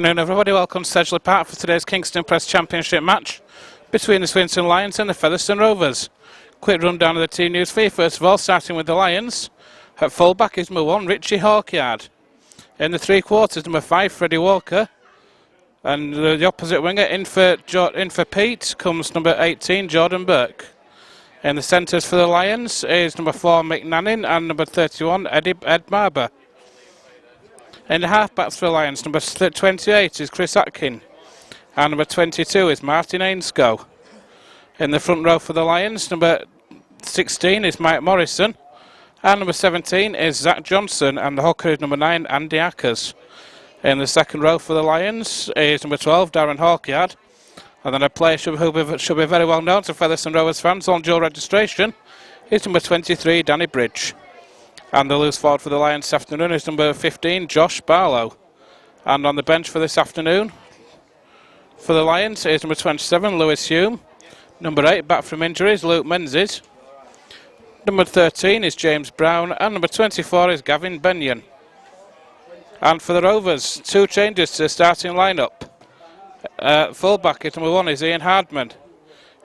afternoon, everybody. Welcome to Sedgley Park for today's Kingston Press Championship match between the Swinton Lions and the Featherstone Rovers. Quick rundown of the team news for you. First of all, starting with the Lions. At full-back is number 1, Richie Hawkyard. In the three quarters, number 5, Freddie Walker. And the opposite winger, in for Pete, comes number 18, Jordan Burke. In the centres for the Lions is number 4, Mick Nannin, and number 31, Ed Marber. In the half-backs for the Lions, number 28 is Chris Atkin, and number 22 is Martin Ainscoe. In the front row for the Lions, number 16 is Mike Morrison, and number 17 is Zach Johnson, and the hooker is number 9, Andy Ackers. In the second row for the Lions is number 12, Darren Hawkyard, and then a player who should be very well known to Featherstone Rovers fans on dual registration is number 23, Danny Bridge. And the loose forward for the Lions this afternoon is number 15, Josh Barlow. And on the bench for this afternoon for the Lions is number 27, Lewis Hume. Number 8, back from injuries, Luke Menzies. Number 13 is James Brown. And number 24 is Gavin Benyon. And for the Rovers, 2 changes to the starting lineup. Full-back is number 1 is Ian Hardman.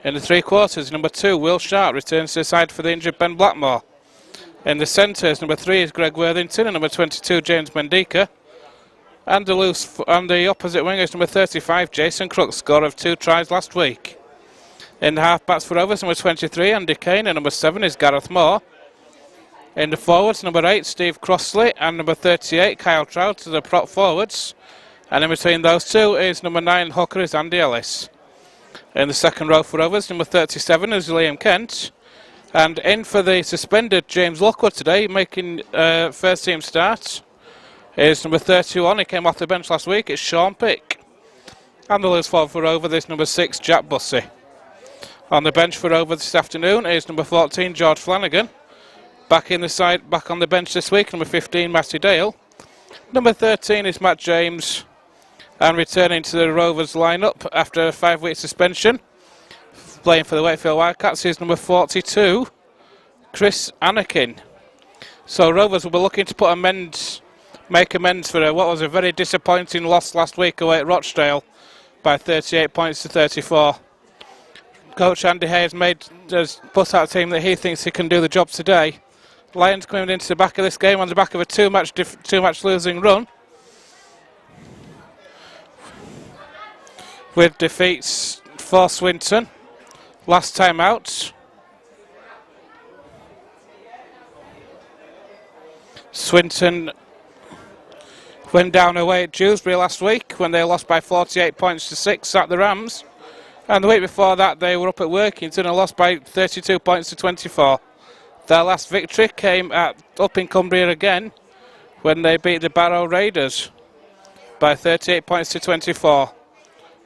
In the three quarters, number 2, Will Sharp returns to the side for the injured Ben Blackmore. In the centres, number 3 is Greg Worthington, and number 22, James Mendika. And the opposite wing is number 35, Jason Crook, scorer of 2 tries last week. In the half-backs for Rovers, number 23, Andy Kane, and number 7 is Gareth Moore. In the forwards, number 8, Steve Crossley, and number 38, Kyle Trout, to the prop forwards. And in between those two is number 9, hooker, is Andy Ellis. In the second row for Rovers, number 37 is Liam Kent. And in for the suspended James Lockwood today, making first team start, is number 31. He came off the bench last week. It's Sean Pick. And the loose forward for Rovers is number 6, Jack Bussey. On the bench for Rovers this afternoon is number 14, George Flanagan. Back on the bench this week, number 15, Matty Dale. Number 13 is Matt James. And returning to the Rovers lineup after a 5-week suspension, playing for the Wakefield Wildcats, is number 42, Chris Anakin. So Rovers will be looking to make amends for what was a very disappointing loss last week away at Rochdale by 38 points to 34. Coach Andy Hay has put out a team that he thinks he can do the job today. Lions coming into the back of this game on the back of a two-match losing run, with defeats for Swinton last time out. Swinton went down away at Dewsbury last week when they lost by 48 points to 6 at the Rams. And the week before that they were up at Workington and lost by 32 points to 24. Their last victory came up in Cumbria again when they beat the Barrow Raiders by 38 points to 24.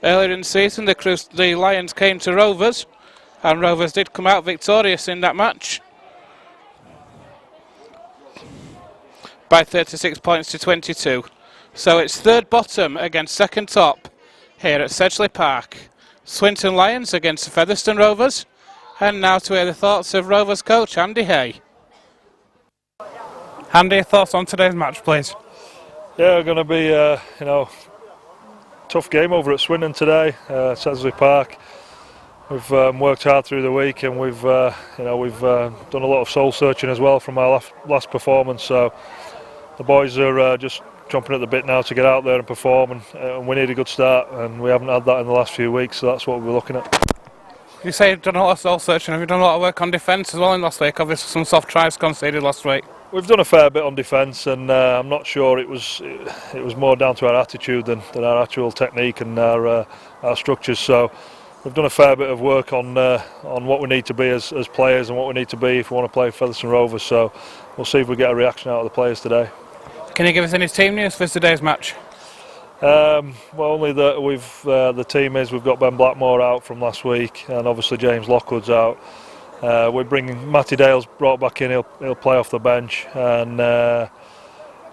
Earlier in the season the Lions came to Rovers, and Rovers did come out victorious in that match by 36 points to 22. So it's third bottom against second top here at Sedgley Park. Swinton Lions against the Featherstone Rovers. And now to hear the thoughts of Rovers coach Andy Hay. Andy, thoughts on today's match, please? Yeah, going to be tough game over at Swinton today, Sedgley Park. We've worked hard through the week, and we've done a lot of soul searching as well from our last performance. So the boys are just chomping at the bit now to get out there and perform, and we need a good start, and we haven't had that in the last few weeks. So that's what we're looking at. You say you've done a lot of soul searching. Have you done a lot of work on defence as well in last week? Obviously some soft tries conceded last week. We've done a fair bit on defence, and I'm not sure it was more down to our attitude than our actual technique and our structures. So we've done a fair bit of work on what we need to be as players and what we need to be if we want to play Featherstone Rovers. So we'll see if we get a reaction out of the players today. Can you give us any team news for today's match? Well, only that the team is we've got Ben Blackmore out from last week, and obviously James Lockwood's out. We're bringing Matty Dale's brought back in. He'll play off the bench, and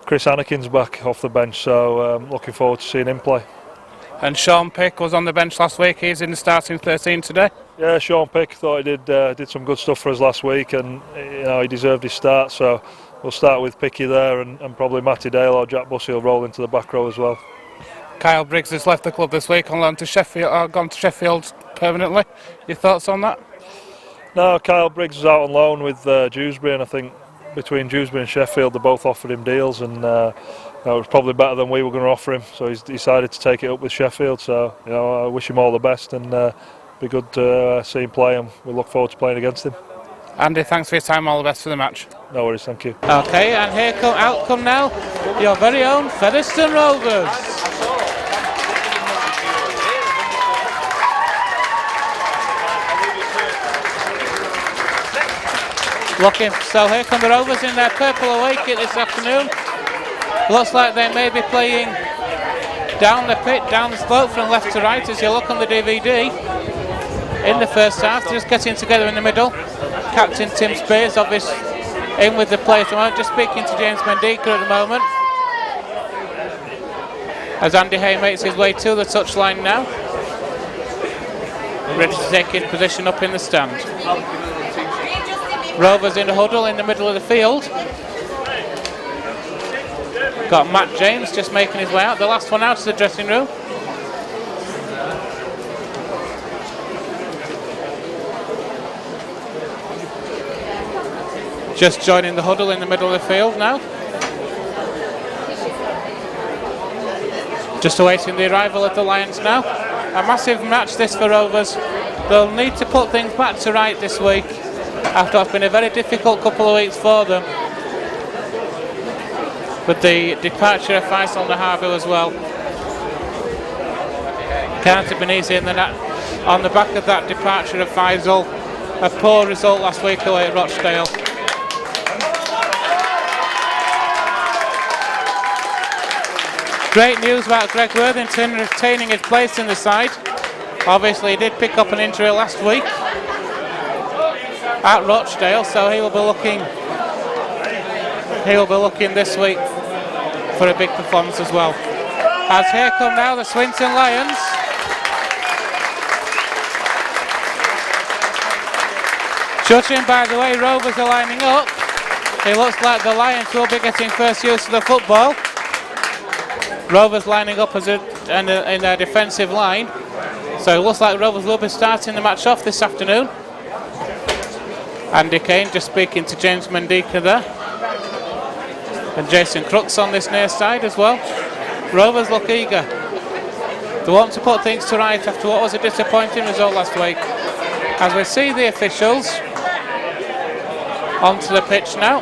Chris Anakin's back off the bench. So looking forward to seeing him play. And Sean Pick was on the bench last week. He's in the starting 13 today. Yeah, Sean Pick thought he did some good stuff for us last week, and he deserved his start. So we'll start with Picky there, and probably Matty Dale or Jack Bussey will roll into the back row as well. Kyle Briggs has left the club this week on loan to Sheffield, gone to Sheffield permanently. Your thoughts on that? No, Kyle Briggs is out on loan with Dewsbury, and I think between Dewsbury and Sheffield they both offered him deals, and it was probably better than we were going to offer him, so he's decided to take it up with Sheffield. So I wish him all the best, and be good to see him play, and we look forward to playing against him. Andy, thanks for your time, all the best for the match. No worries, thank you. Okay, and here come now your very own Featherstone Rovers. So here come the Rovers in their purple away kit this afternoon. Looks like they may be playing down the pit, down the slope from left to right as you look on the DVD. In the first half, just getting together in the middle. Captain Tim Spears, obviously, in with the players at the moment. Just speaking to James Mendika at the moment. As Andy Hay makes his way to the touchline now. Ready to take his position up in the stand. Rovers in the huddle in the middle of the field. Got Matt James just making his way out. The last one out of the dressing room. Just joining the huddle in the middle of the field now. Just awaiting the arrival of the Lions now. A massive match this for Rovers. They'll need to put things back to right this week after it's been a very difficult couple of weeks for them, with the departure of Faisal Nahabu as well. Can't have been easy in the on the back of that departure of Faisal. A poor result last week away at Rochdale. Great news about Greg Worthington retaining his place in the side. Obviously he did pick up an injury last week at Rochdale, so he will be looking this week for a big performance as well. As here come now the Swinton Lions. Judging by the way Rovers are lining up, it looks like the Lions will be getting first use of the football. Rovers lining up as in their defensive line, so it looks like Rovers will be starting the match off this afternoon. Andy Kane just speaking to James Mendika there, and Jason Crooks on this near side as well. Rovers look eager. They want to put things to right after what was a disappointing result last week. As we see the officials onto the pitch now.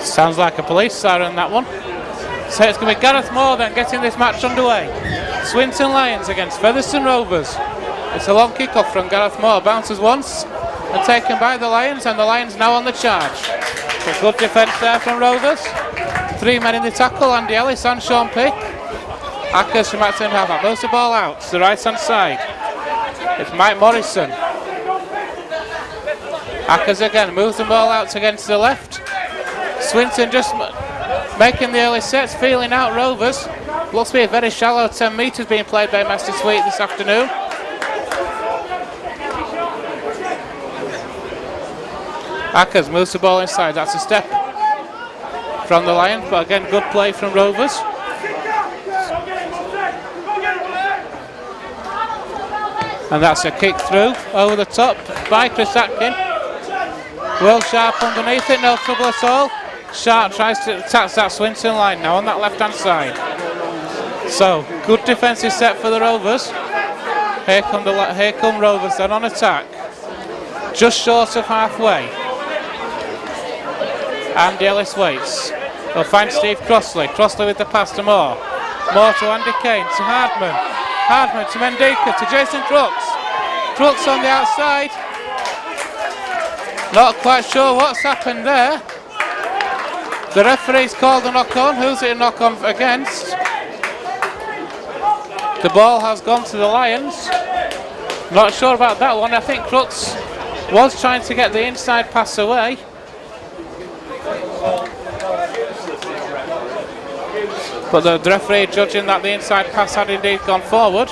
Sounds like a police siren, that one. So it's going to be Gareth Moore then getting this match underway. Swinton Lions against Featherstone Rovers. It's a long kick-off from Gareth Moore. Bounces once and taken by the Lions, and the Lions now on the charge. A good defence there from Rovers. 3 men in the tackle, Andy Ellis and Sean Pick. Ackers from that same half. Moves the ball out to the right-hand side. It's Mike Morrison. Ackers again moves the ball out against the left. Swinton just making the early sets, feeling out Rovers. Looks to be a very shallow 10 metres being played by Master Sweet this afternoon. Ackers moves the ball inside. That's a step from the Lions, but again good play from Rovers. And that's a kick through over the top by Chris Atkin. Will Sharp underneath it, no trouble at all. Sharp tries to attack that Swinton line now on that left hand side. So good defensive set for the Rovers. Here come Rovers then on attack. Just short of halfway. Andy Ellis waits. They'll find Steve Crossley. Crossley with the pass to Moore. Moore to Andy Kane, to Hardman. Hardman to Mendika, to Jason Crooks. Crooks on the outside. Not quite sure what's happened there. The referee's called a knock on. Who's it a knock on against? The ball has gone to the Lions. Not sure about that one. I think Crooks was trying to get the inside pass away. But the referee judging that the inside pass had indeed gone forward.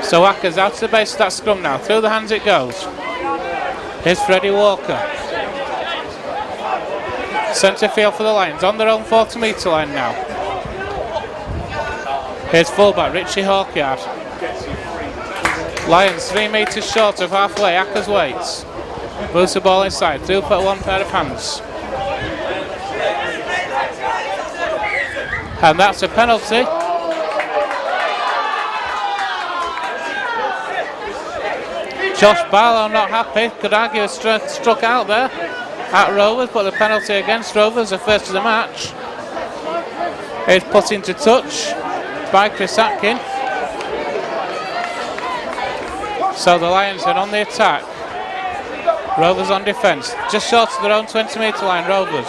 So Ackers out to the base of that scrum now. Through the hands it goes. Here's Freddie Walker. Centre field for the Lions on their own 40 metre line now. Here's fullback Richie Hawkyard. Lions 3 metres short of halfway. Ackers waits. Moves the ball inside. Through for one pair of hands. And that's a penalty. Josh Barlow not happy. Could argue a struck out there at Rovers, but the penalty against Rovers, the first of the match. It's put into touch by Chris Atkin. So the Lions are on the attack. Rovers on defence. Just short of their own 20 metre line, Rovers.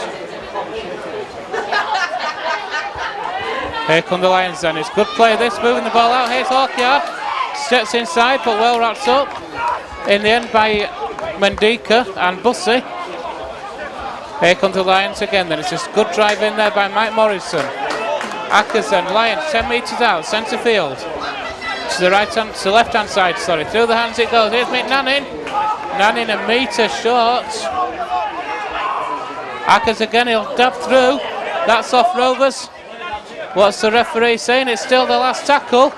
Here come the Lions then. It's good play this, moving the ball out. Here's Hawkyard. Steps inside, but well wrapped up. In the end by Mendika and Bussey. Here comes the Lions again then. It's a good drive in there by Mike Morrison. Ackers then, Lions 10 metres out, centre field. To the right hand, to the left hand side, sorry. Through the hands it goes. Here's McNannin. Nannin a metre short. Ackers again, he'll dab through. That's off Rovers. What's the referee saying? It's still the last tackle.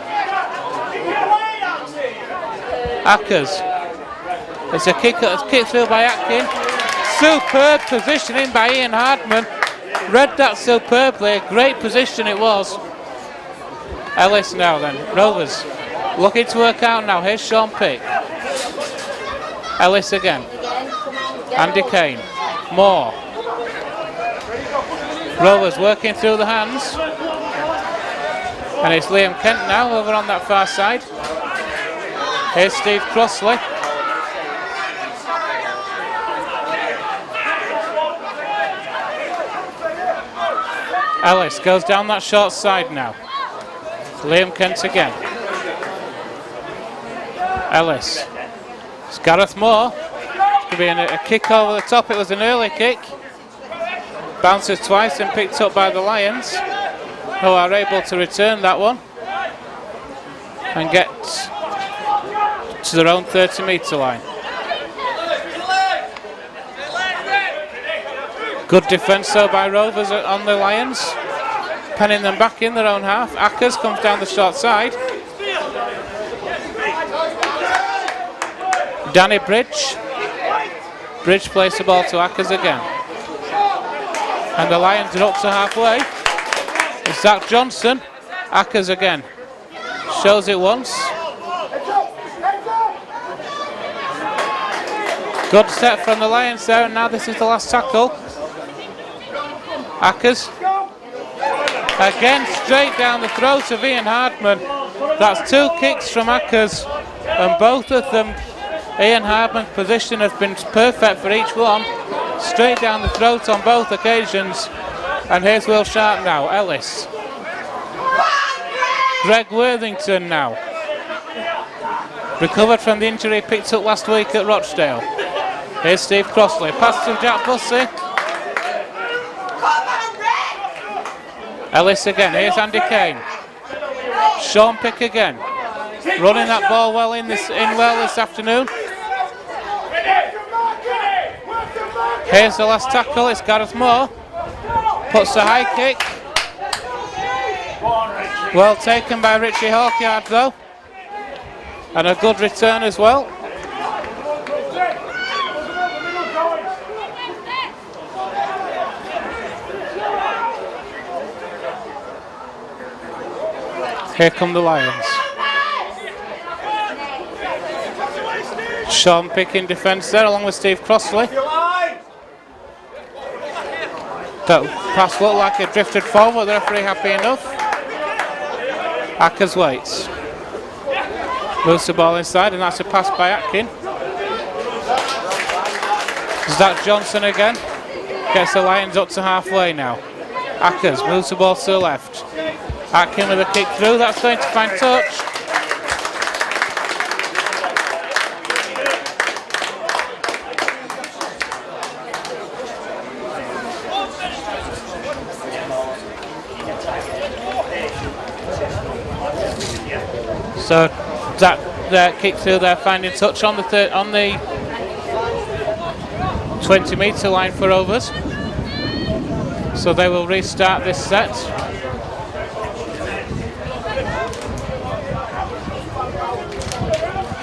Ackers. It's a kick through by Atkin. Superb positioning by Ian Hardman. Read that superbly. A great position it was. Ellis now then. Rovers looking to work out now. Here's Sean Pick. Ellis again. Andy Kane. Moore. Rovers working through the hands. And it's Liam Kent now over on that far side. Here's Steve Crossley. Ellis goes down that short side now. Liam Kent again. Ellis. It's Gareth Moore. It's going to be a kick over the top. It was an early kick. Bounces twice and picked up by the Lions, who are able to return that one and get to their own 30 metre line. Good defence though by Rovers on the Lions, penning them back in their own half. Ackers comes down the short side. Danny Bridge. Bridge plays the ball to Ackers again. And the Lions are up to halfway. It's Zach Johnson. Ackers again. Shows it once. Good step from the Lions there, and now this is the last tackle. Ackers. Again, straight down the throat of Ian Hardman. That's 2 kicks from Ackers, and both of them, Ian Hardman's position has been perfect for each one. Straight down the throat on both occasions. And here's Will Sharp now. Ellis. Greg Worthington now. Recovered from the injury picked up last week at Rochdale. Here's Steve Crossley. Pass to Jack Bussey. Ellis again. Here's Andy Kane. Sean Pick again. Running that ball well in this afternoon. Here's the last tackle. It's Gareth Moore. Puts a high kick. Well taken by Richie Hawkyard though. And a good return as well. Here come the Lions. Sean Pick in defence there along with Steve Crossley. That pass looked like it drifted forward, the referee happy enough. Ackers waits. Moves the ball inside, and that's a pass by Atkin. Zach Johnson again. Gets the Lions up to halfway now. Ackers moves the ball to the left. Atkin with a kick through, that's going to find touch. So that kick through there, finding touch on the 20-metre line for Rovers. So they will restart this set.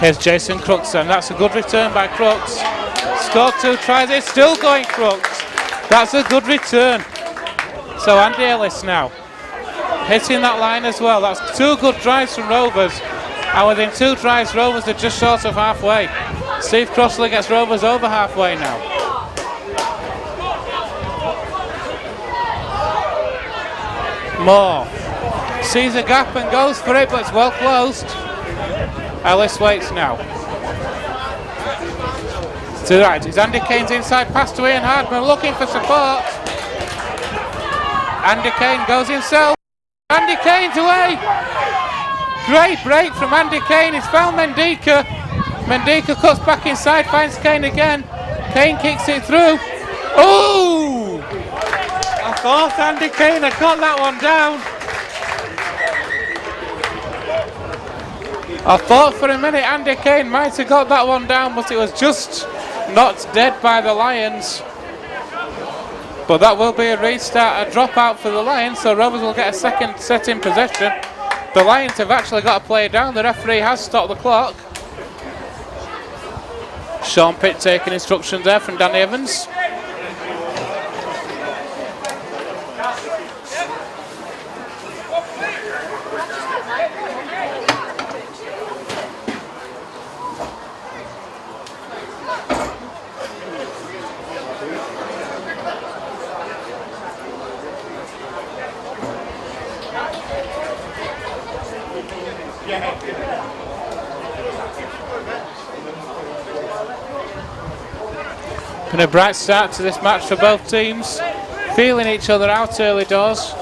Here's Jason Crooks, and that's a good return by Crooks. Scored 2 tries, it's still going Crooks. That's a good return. So Andy Ellis now hitting that line as well. That's 2 good drives from Rovers. And within 2 drives, Rovers are just short of halfway. Steve Crossley gets Rovers over halfway now. Moore sees a gap and goes for it, but it's well closed. Ellis waits now. To the right, it's Andy Kane's inside pass to Ian Hardman, looking for support. Andy Kane goes himself. Andy Kane's away. Great break from Andy Kane. He's found Mendika. Mendika cuts back inside, finds Kane again. Kane kicks it through. Oh! I thought Andy Kane had got that one down. I thought for a minute Andy Kane might have got that one down, but it was just knocked dead by the Lions. But that will be a restart, a dropout for the Lions, so Rovers will get a second set in possession. The Lions have actually got to play down. The referee has stopped the clock. Sean Pitt taking instructions there from Danny Evans. Been a bright start to this match for both teams, feeling each other out early doors.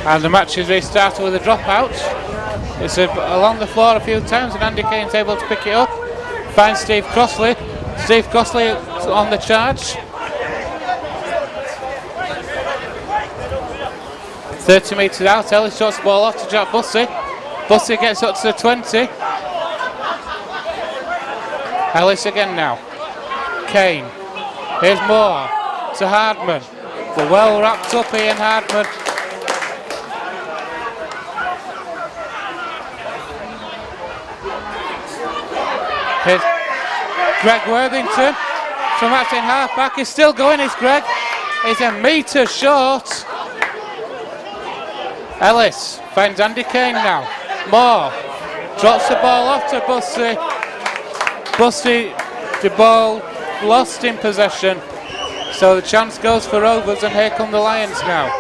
And the match is restarted with a dropout. It's along the floor a few times, and Andy Kane's able to pick it up. Finds Steve Crossley. Steve Crossley on the charge. 30 metres out, Ellis shots the ball off to Jack Bussey. Bussey gets up to the 20. Ellis again now. Kane. Here's Moore to Hardman. But well wrapped up Ian Hardman. Here's Greg Worthington from acting half back. He's still going, is Greg. He's a metre short. Ellis finds Andy Kane now. Moore drops the ball off to Bussey. Bussey, the ball lost in possession. So the chance goes for Rovers, and here come the Lions now.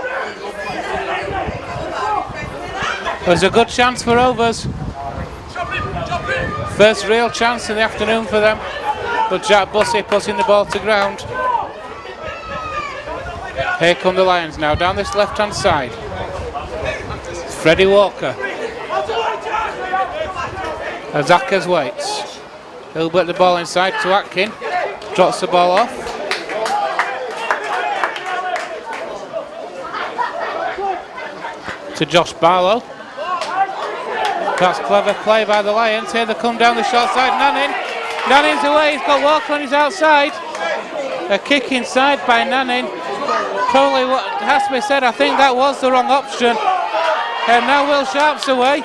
There's a good chance for Rovers. First real chance in the afternoon for them. But Jack Bussey putting the ball to ground. Here come the Lions now, down this left-hand side. Freddie Walker. As Ackers waits. He'll put the ball inside to Atkin. Drops the ball off. To Josh Barlow. That's clever play by the Lions. Here they come down the short side. Nannin. Nannin's away. He's got Walker on his outside. A kick inside by Nannin. Probably what has to be said, I think that was the wrong option. And now Will Sharp's away.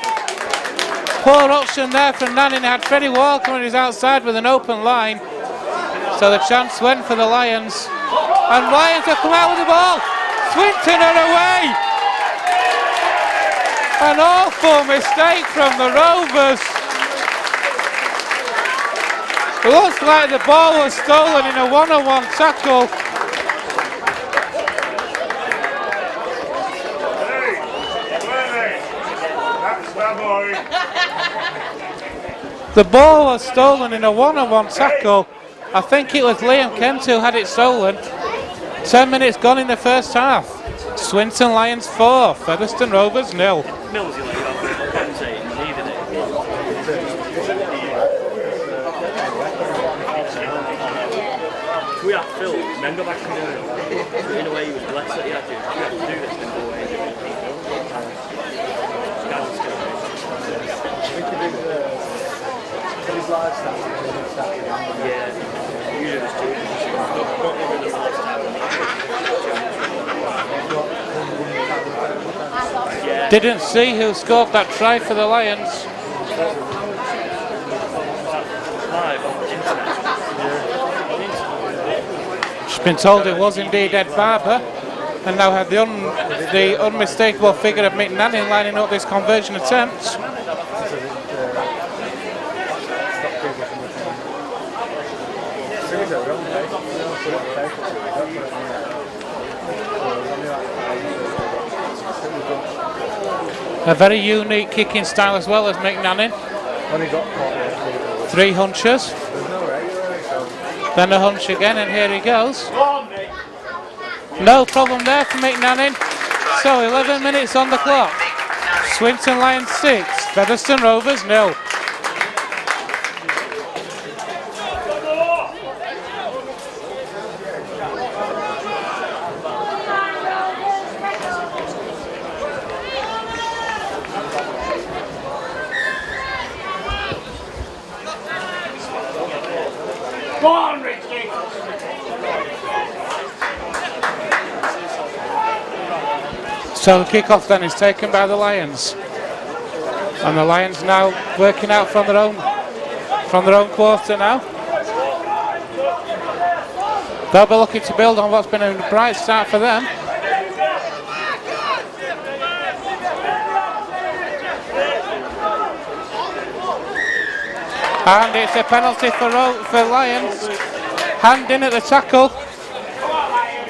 Poor option there from Nannin. Had Freddie Walker on his outside with an open line. So the chance went for the Lions. And Lions have come out with the ball. Swinton are away. An awful mistake from the Rovers. It looks like the ball was stolen in a one-on-one tackle. The ball was stolen in a one-on-one tackle. I think it was Liam Kent who had it stolen. 10 minutes gone in the first half. Swinton Lions 4, Featherstone Rovers 0. we have Phil, and then go back and do it. In a way, he was blessed that he had to. You have to do this and go away. His lifestyle. Yeah, usually just do it. Don't live in the lifestyle. Yeah. Didn't see who scored that try for the Lions. Live on the internet. She's been told it was indeed Ed Barber, and now had the unmistakable figure of Mick Nanning lining up this conversion attempt. A very unique kicking style as well as Mick Nanning. 3 hunches. Then a hunch again, and here he goes. No problem there for Mick Nanning. So 11 minutes on the clock. Swinton Lions 6, Featherstone Rovers 0. So the kick-off then is taken by the Lions, and the Lions now working out from their own quarter now. They'll be looking to build on what's been a bright start for them. And it's a penalty for Lions. Hand in at the tackle.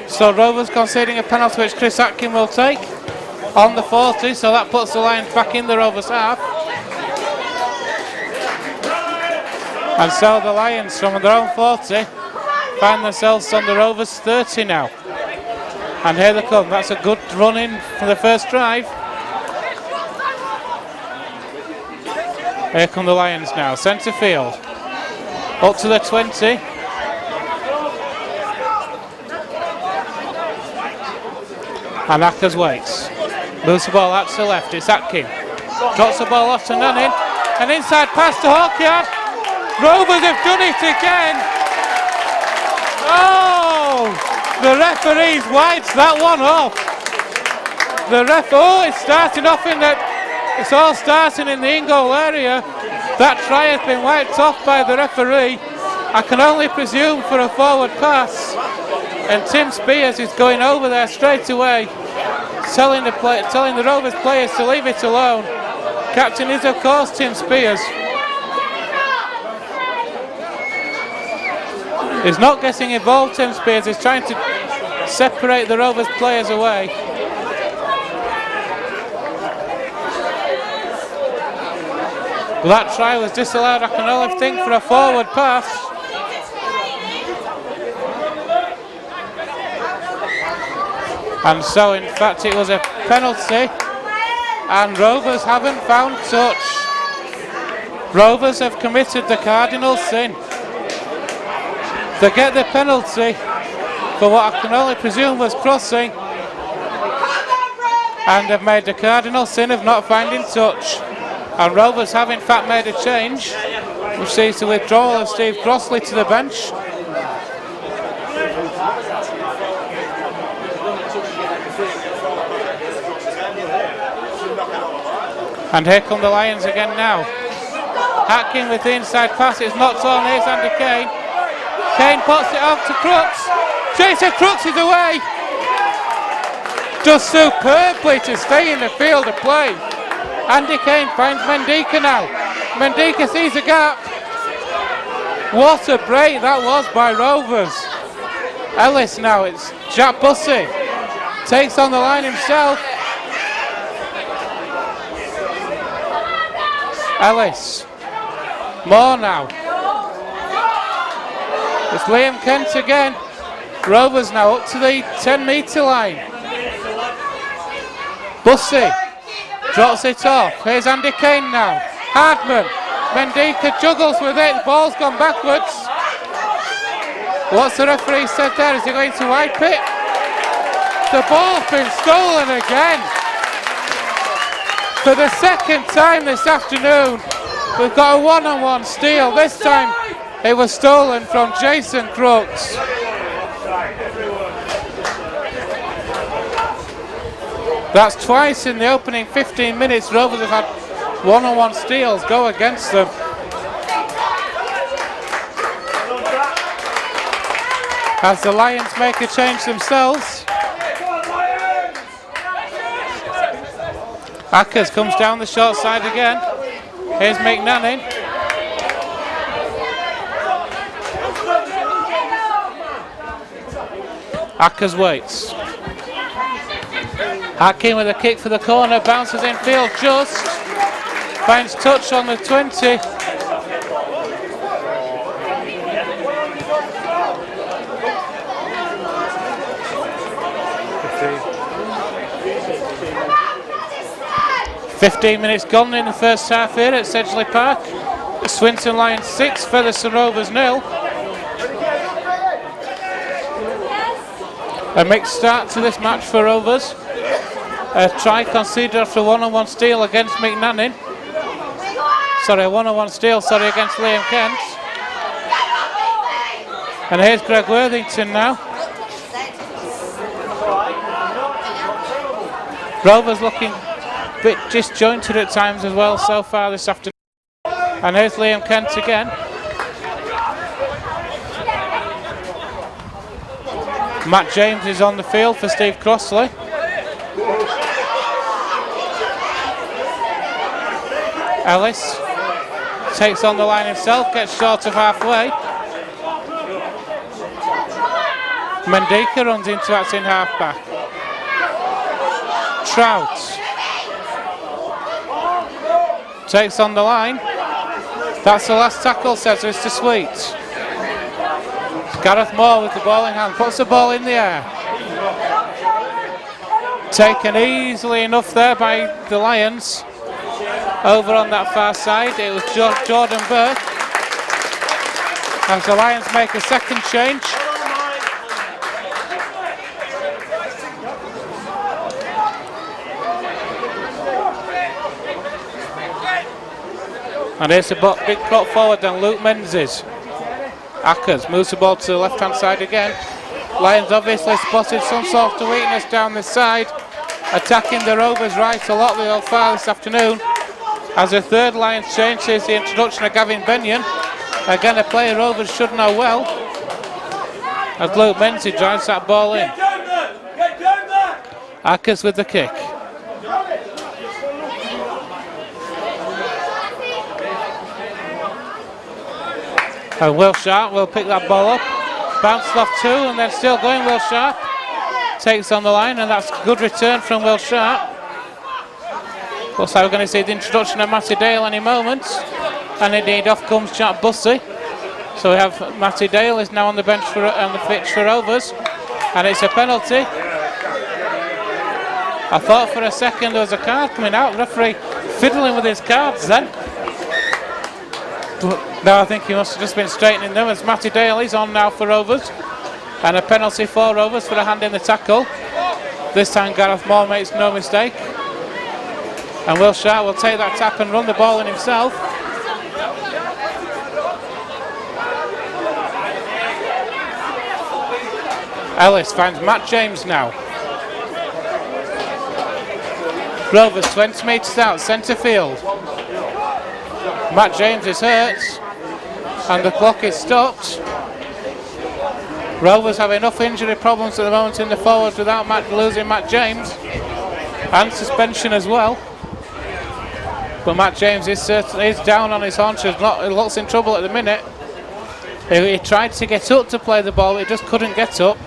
So Rovers conceding a penalty which Chris Atkin will take on the 40, so that puts the Lions back in the Rovers half. And so the Lions from their own 40 find themselves on the Rovers 30 now. And here they come, that's a good run in for the first drive. Here come the Lions now, centre field. Up to the 20. And Ackers waits. Moves the ball out to the left, it's Atkin. Drops the ball off to Nanning. An inside pass to Hawkyard. Rovers have done it again. Oh! The referee's wipes that one off. It's starting off it's all starting in the in-goal area. That try has been wiped off by the referee. I can only presume for a forward pass. And Tim Spears is going over there straight away, telling the Rovers players to leave it alone. Captain is of course Tim Spears. He's not getting involved, Tim Spears. He's trying to separate the Rovers players away. Well, that try was disallowed, I can only think, for a forward pass. And so in fact it was a penalty, and Rovers haven't found touch. Rovers have committed the cardinal sin. They get the penalty for what I can only presume was crossing, and have made the cardinal sin of not finding touch. And Rovers have in fact made a change, which sees the withdrawal of Steve Crossley to the bench. And here come the Lions again now. Atkin with the inside pass, it's knocked on, here's Andy Kane. Kane puts it off to Crooks. Jason Crooks is away. Does superbly to stay in the field of play. Andy Kane finds Mendika now. Mendika sees a gap. What a break that was by Rovers. Ellis now, it's Jack Bussey. Takes on the line himself. Ellis. More now. It's Liam Kent again. Rovers now up to the 10-metre line. Bussey drops it off. Here's Andy Kane now. Hardman. Mendika juggles with it. The ball's gone backwards. What's the referee said there? Is he going to wipe it? The ball's been stolen again. For the second time this afternoon, we've got a one-on-one steal. This time it was stolen from Jason Crooks. That's twice in the opening 15 minutes Rovers have had one-on-one steals go against them. As the Lions make a change themselves. Ackers comes down the short side again. Here's McNannon. Ackers waits. Hakim with a kick for the corner, bounces infield just. Finds touch on the 20. "15 minutes gone in the first half here at Sedgley Park. Swinton Lions 6, Featherstone Rovers 0. A mixed start to this match for Rovers. A try conceded after a one-on-one steal against McNannon. A one-on-one steal, against Liam Kent. And here's Greg Worthington now. Rovers looking a bit disjointed at times as well so far this afternoon. And here's Liam Kent again. Matt James is on the field for Steve Crossley. Ellis takes on the line himself, gets short of halfway. Mendika runs into acting halfback. Trout takes on the line. That's the last tackle, says Mr. Sweet. Gareth Moore with the ball in hand, puts the ball in the air. Taken easily enough there by the Lions. Over on that far side, it was Jordan Burke. As the Lions make a second change. And here's a big cut forward then, Luke Menzies. Ackers moves the ball to the left hand side again. Lions obviously spotted some sort of weakness down this side, attacking the Rovers right a lot the far this afternoon. As a third Lions change is the introduction of Gavin Benyon. Again, a player Rovers should know well. As Luke Menzies drives that ball in. Ackers with the kick. And Will Sharp will pick that ball up. Bounced off two and then still going. Will Sharp takes on the line, and that's a good return from Will Sharp. Looks like we're going to see the introduction of Matty Dale any moment. And indeed, off comes Jack Bussey. So we have Matty Dale is now on the bench on the pitch for Rovers, and it's a penalty. I thought for a second there was a card coming out. The referee fiddling with his cards then. But no, I think he must have just been straightening them, as Matty Dale is on now for Rovers. And a penalty for Rovers for a hand in the tackle. This time Gareth Moore makes no mistake. And Will Sharp will take that tap and run the ball in himself. Ellis finds Matt James now. Rovers 20 metres out, centre field. Matt James is hurt, and the clock is stopped. Rovers have enough injury problems at the moment in the forwards without losing Matt James, and suspension as well. But Matt James is down on his haunches, looks in trouble at the minute. He tried to get up to play the ball, he just couldn't get up.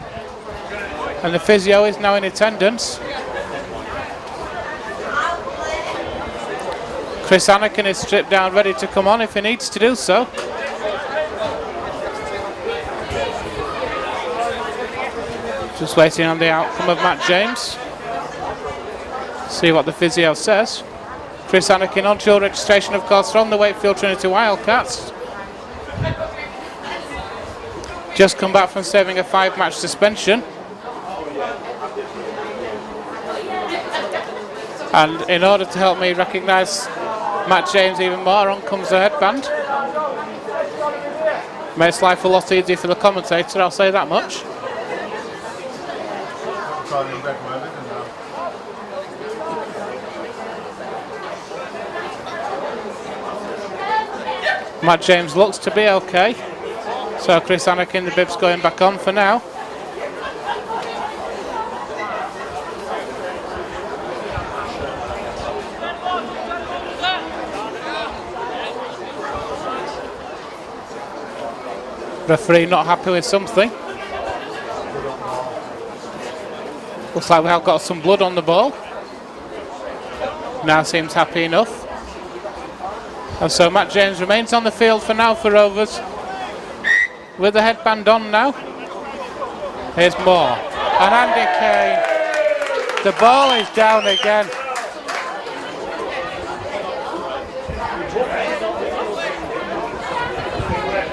And the physio is now in attendance. Chris Anakin is stripped down, ready to come on if he needs to do so. Just waiting on the outcome of Matt James. See what the physio says. Chris Anakin on dual registration, of course, from the Wakefield Trinity Wildcats. just come back from serving a 5-match suspension. And in order to help me recognise Matt James even more, on comes the headband. Makes life a lot easier for the commentator, I'll say that much. Matt James looks to be okay. So Chris Anakin, the bib's going back on for now. Referee not happy with something. Looks like we have got some blood on the ball. Now seems happy enough. And so Matt James remains on the field for now for Rovers. With the headband on now. Here's Moore. And Andy Kane. The ball is down again.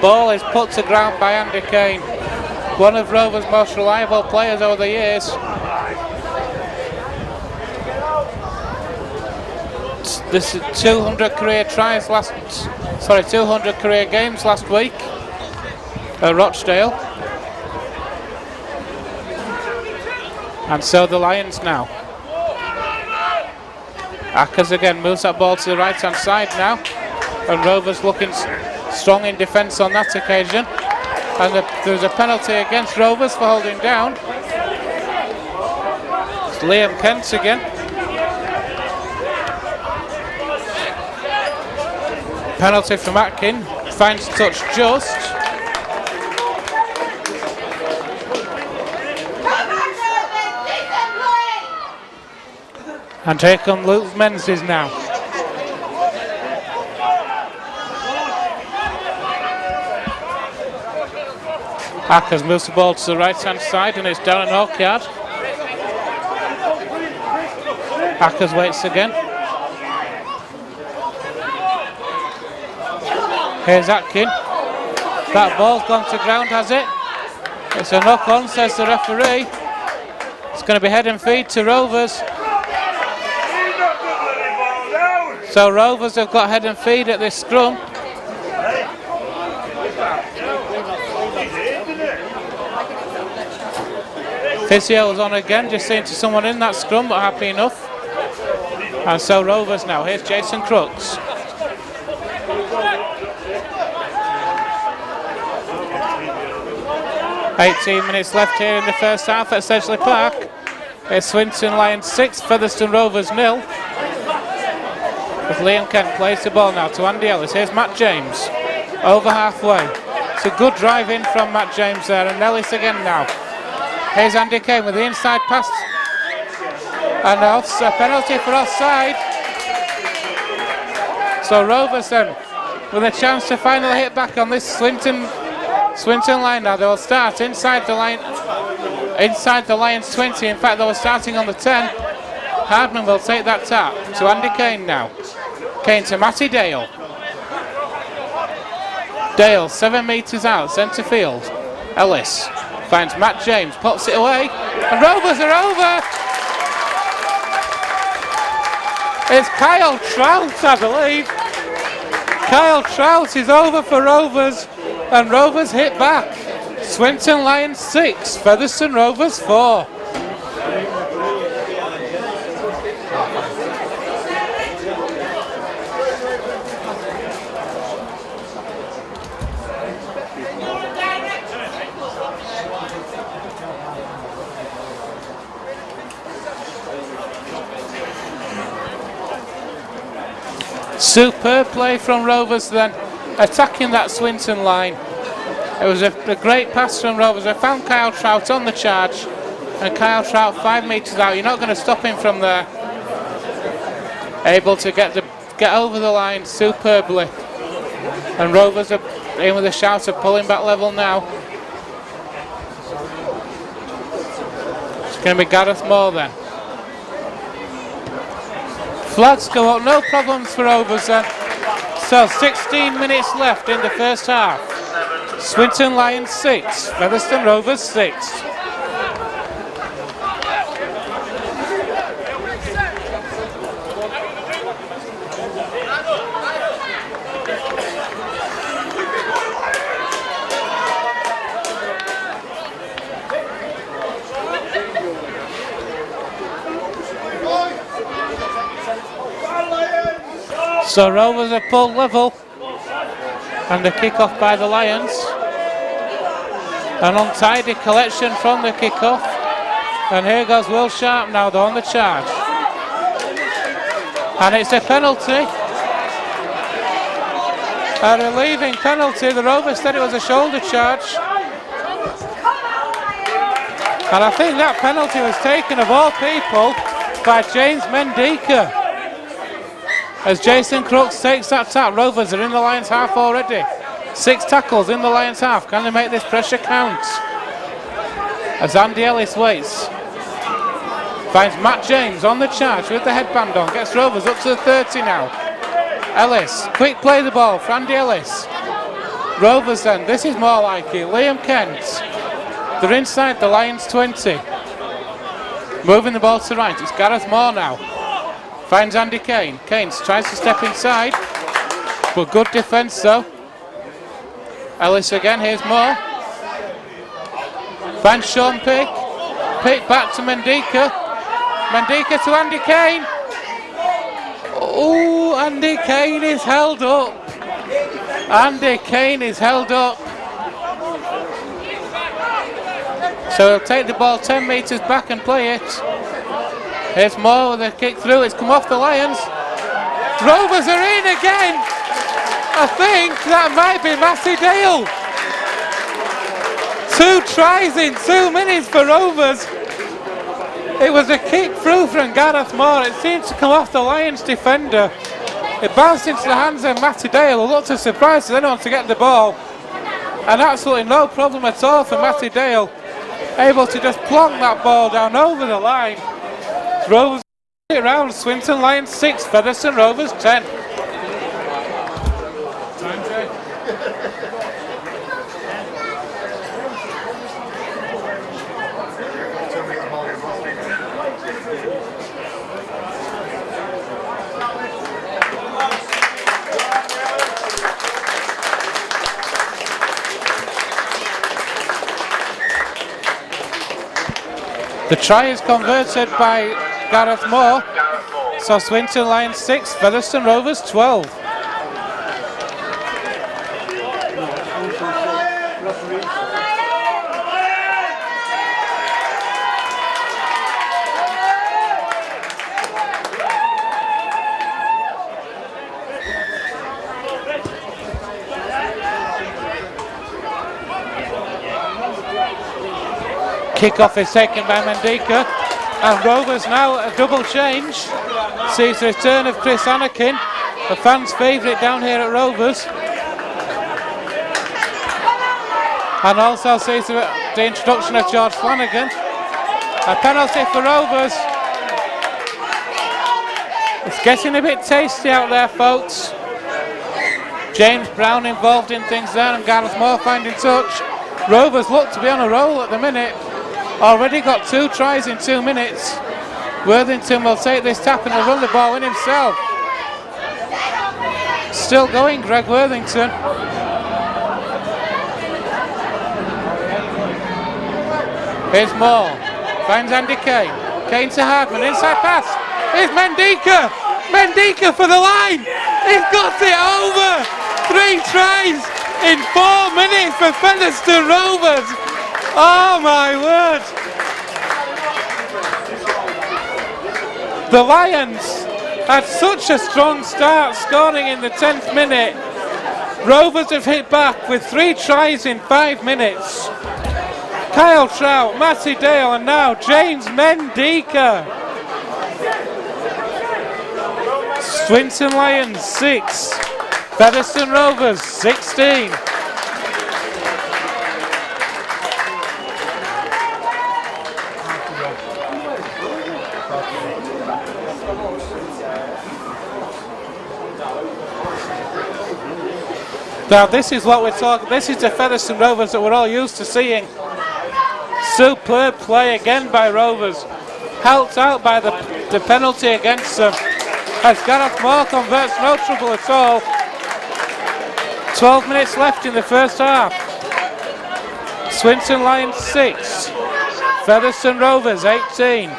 Ball is put to ground by Andy Kane. One of Rovers' most reliable players over the years. This is 200 career tries 200 career games last week at Rochdale. And so the Lions now. Ackers again moves that ball to the right hand side now. And Rovers looking strong in defence on that occasion. And there's a penalty against Rovers for holding down. It's Liam Kent again. Penalty from Atkin. Finds touch just. And here come Luke Menzies now. Ackers moves the ball to the right hand side and it's Darren Hawkyard. Ackers waits again. Here's Atkin. That ball's gone to ground, has it? It's a knock on, says the referee. It's going to be head and feet to Rovers. So Rovers have got head and feet at this scrum. Physio's on again, just saying to someone in that scrum, but happy enough. And so Rovers now. Here's Jason Crooks. "18 minutes left here in the first half at Sedgley Park. It's Swinton Lions 6, Featherstone Rovers 0. As Liam Kent plays the ball now to Andy Ellis. Here's Matt James, over halfway. It's a good drive in from Matt James there, and Ellis again now. Here's Andy Kane with the inside pass. And a penalty for offside. So Rovers then with a chance to finally hit back on this Swinton line now. They will start inside the Lions 20. In fact, they were starting on the 10. Hardman will take that tap to Andy Kane now. Kane to Matty Dale. Dale 7 metres out, centre field. Ellis finds Matt James, pops it away, and Rovers are over. It's Kyle Trout, I believe. Kyle Trout is over for Rovers, and Rovers hit back. Swinton Lions 6, Featherstone Rovers 4. Superb play from Rovers then, attacking that Swinton line. It was a great pass from Rovers. They found Kyle Trout on the charge, and Kyle Trout 5 metres out. You're not going to stop him from there. Able to get over the line superbly. And Rovers are in with a shout of pulling back level now. It's going to be Gareth Moore then. Flags go up, no problems for Rovers then. So 16 minutes left in the first half. Swinton Lions 6, Featherstone Rovers 6. So Rovers are pulled level, and the kick-off by the Lions. An untidy collection from the kick-off, and here goes Will Sharp now though on the charge. And it's a penalty. A relieving penalty. The Rovers said it was a shoulder charge. And I think that penalty was taken of all people by James Mendika. As Jason Crooks takes that tap, Rovers are in the Lions half already. 6 tackles in the Lions half. Can they make this pressure count? As Andy Ellis waits. Finds Matt James on the charge with the headband on. Gets Rovers up to the 30 now. Ellis, quick play the ball for Andy Ellis. Rovers then, this is more like it. Liam Kent. They're inside the Lions 20. Moving the ball to the right. It's Gareth Moore now. Finds Andy Kane. Kane tries to step inside, but good defence though. Ellis again, here's Moore. Finds Sean Pick. Pick back to Mendika. Mendika to Andy Kane. Oh, Andy Kane is held up. Andy Kane is held up. So he'll take the ball 10 metres back and play it. Here's Moore with a kick through, it's come off the Lions. Rovers are in again. I think that might be Matty Dale. 2 tries in 2 minutes for Rovers. It was a kick through from Gareth Moore. It seemed to come off the Lions defender. It bounced into the hands of Matty Dale, who looked as surprised as anyone to get the ball. And absolutely no problem at all for Matty Dale. Able to just plonk that ball down over the line. Rovers around. Swinton Lions 6, Featherstone Rovers 10. The try is converted by Gareth Moore. So Swinton Lions 6, Featherstone Rovers 12. Kick-off is taken by Mendika, and Rovers now a double change. Sees the return of Chris Anakin, the fans' favourite down here at Rovers. And also sees the introduction of George Flanagan. A penalty for Rovers. It's getting a bit tasty out there, folks. James Brown involved in things there, and Gareth Moore finding touch. Rovers look to be on a roll at the minute. Already got 2 tries in 2 minutes. Worthington will take this tap and he'll run the ball in himself. Still going, Greg Worthington. Here's Moore. Finds Andy Kane. Kane to Hardman. Inside pass. Here's Mendika. Mendika for the line. He's got it over. 3 tries in 4 minutes for Featherstone Rovers. Oh my word! The Lions had such a strong start, scoring in the 10th minute. Rovers have hit back with 3 tries in 5 minutes. Kyle Trout, Matty Dale, and now James Mendika. Swinton Lions 6, Featherstone Rovers 16. Now this is what we're talking. This is the Featherstone Rovers that we're all used to seeing. Superb play again by Rovers, helped out by the penalty against them. As Gareth Moore converts, no trouble at all. 12 minutes left in the first half. Swinton Lions 6, Featherstone Rovers 18.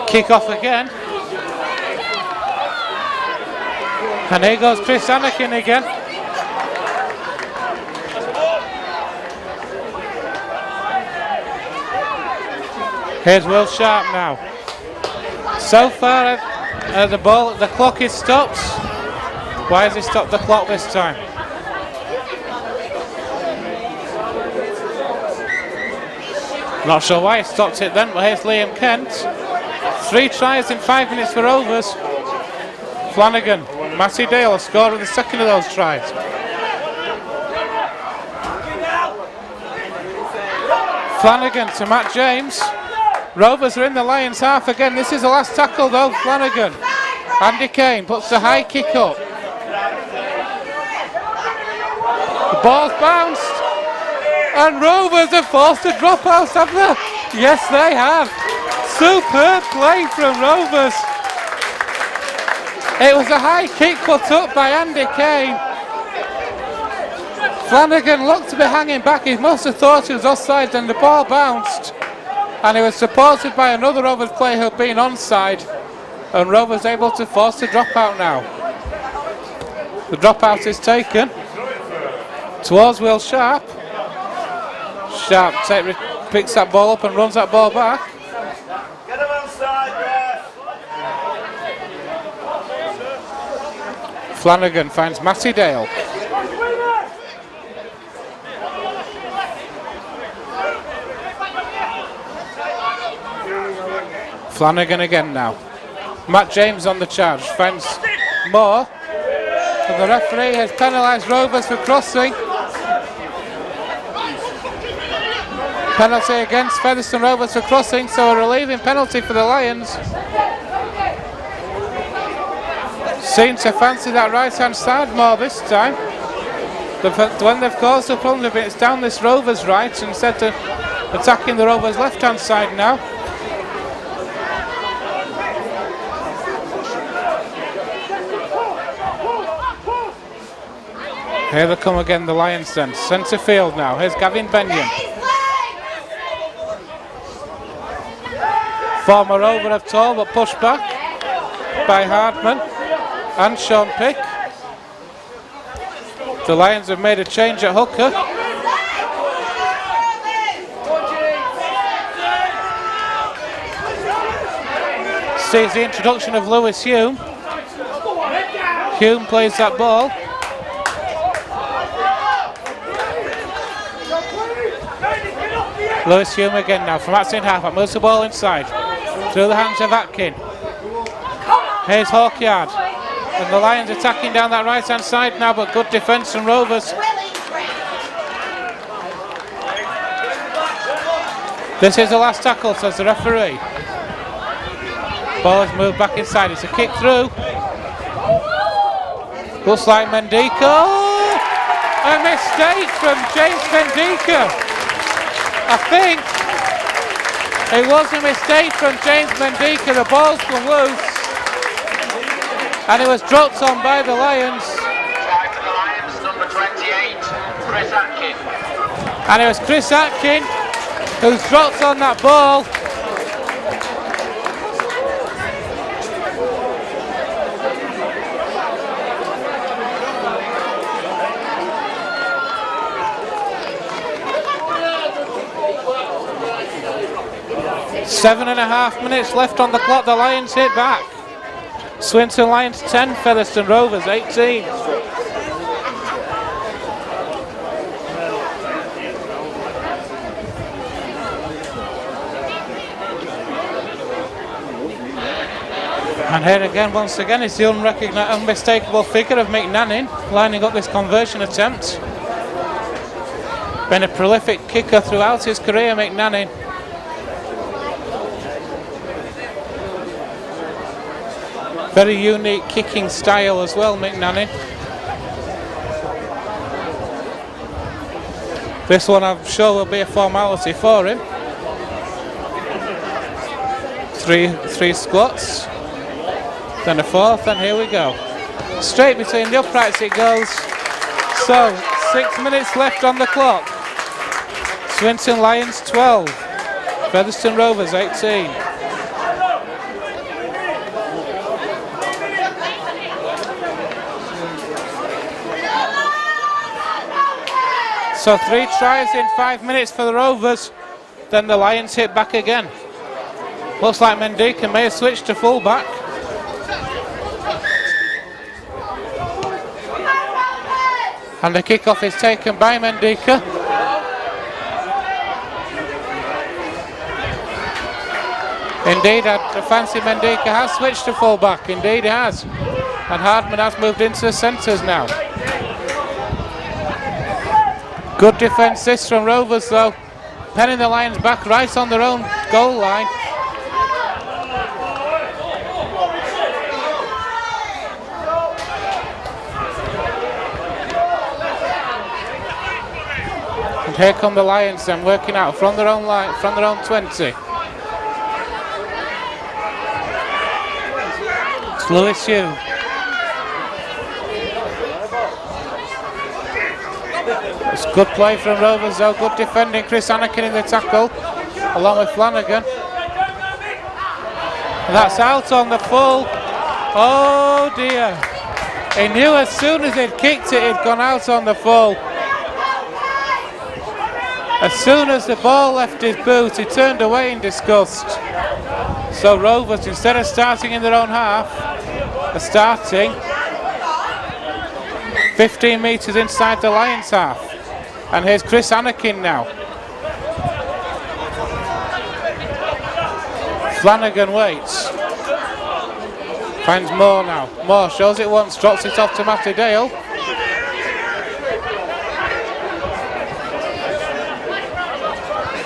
Kick off again. And here goes Chris Anakin again. Here's Will Sharp now. So far the clock is stopped. Why has he stopped the clock this time? Not sure why he stopped it then, but here's Liam Kent. 3 tries in 5 minutes for Rovers. Flanagan, Matty Dale scored with the second of those tries. Flanagan to Matt James. Rovers are in the Lions half again. This is the last tackle though. Flanagan. Andy Kane puts the high kick up. The ball's bounced. And Rovers are forced to drop out, have they? Yes, they have. Superb play from Rovers. It was a high kick put up by Andy Kane. Flanagan looked to be hanging back. He must have thought he was offside and the ball bounced. And he was supported by another Rovers player who had been onside. And Rovers able to force the dropout now. The dropout is taken towards Will Sharp. Sharp picks that ball up and runs that ball back. Get him outside there. Flanagan finds Matty Dale. Flanagan again now. Matt James on the charge, finds Moore. And the referee has penalised Rovers for crossing. Penalty against Featherstone Rovers for crossing, so a relieving penalty for the Lions. Seem to fancy that right hand side more this time. When they've caused the problem, it's down this Rovers right instead of attacking the Rovers left hand side now. Here they come again, the Lions then. Centre field now. Here's Gavin Benyon. Former Rover of tall but pushed back by Hardman and Sean Pick. The Lions have made a change at hooker. Sees the introduction of Lewis Hume. Hume plays that ball. Lewis Hume again now from outside half. Moves the ball inside. Through the hands of Atkin. Here's Hawkyard. And the Lions attacking down that right hand side now, but good defence from Rovers. This is the last tackle, says the referee. Ball is moved back inside. It's a kick through. Looks like Mendico. A mistake from James Mendico. I think it was a mistake from James Mendica. The ball's come loose and it was dropped on by the Lions. Try for the Lions, number 28, Chris Atkin. And it was Chris Atkin who's dropped on that ball. Seven and a half minutes left on the clock. The Lions hit back. Swinton Lions 10, Featherstone Rovers 18. And here again, once again, is the unmistakable figure of McNannin lining up this conversion attempt. Been a prolific kicker throughout his career, McNanny. Very unique kicking style as well, McNanny. This one I'm sure will be a formality for him. Three squats, then a fourth, and here we go. Straight between the uprights it goes. So, 6 minutes left on the clock. Swinton Lions 12, Featherstone Rovers 18. So 3 tries in 5 minutes for the Rovers, then the Lions hit back again. Looks like Mendika may have switched to full-back. And the kick-off is taken by Mendika. Indeed, I fancy Mendika has switched to full-back. Indeed, he has. And Hardman has moved into the centres now. Good defence this from Rovers though. Penning the Lions back right on their own goal line. And here come the Lions then, working out from their own line, from their own 20. It's Lewis Hugh. It's good play from Rovers though, good defending. Chris Anakin in the tackle, along with Flanagan. And that's out on the full. Oh dear. He knew as soon as he'd kicked it, he'd gone out on the full. As soon as the ball left his boot, he turned away in disgust. So Rovers, instead of starting in their own half, are starting 15 metres inside the Lions half. And here's Chris Anakin now. Flanagan waits. Finds Moore now. Moore shows it once, drops it off to Matty Dale.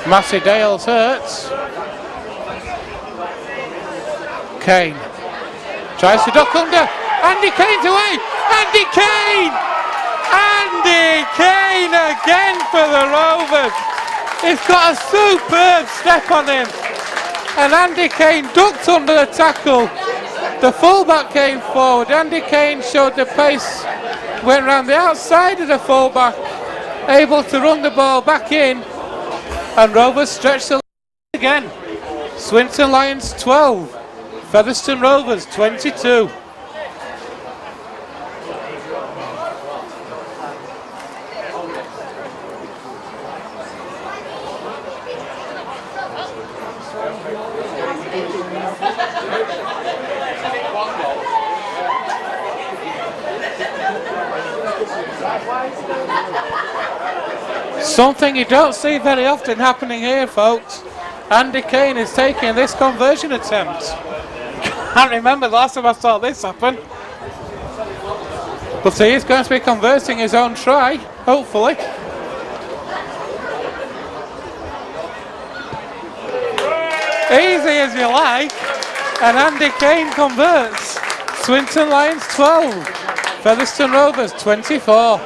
Matty Dale's hurt. Kane tries to duck under. Andy Kane's away. Andy Kane! Andy Kane again for the Rovers. He's got a superb step on him. And Andy Kane ducked under the tackle. The fullback came forward. Andy Kane showed the pace. Went round the outside of the fullback. Able to run the ball back in. And Rovers stretched the lead again. Swinton Lions 12. Featherstone Rovers 22. Something you don't see very often happening here, folks. Andy Kane is taking this conversion attempt. Can't remember the last time I saw this happen. But he is going to be converting his own try, hopefully. Easy as you like. And Andy Kane converts. Swinton Lions 12. Featherstone Rovers 24.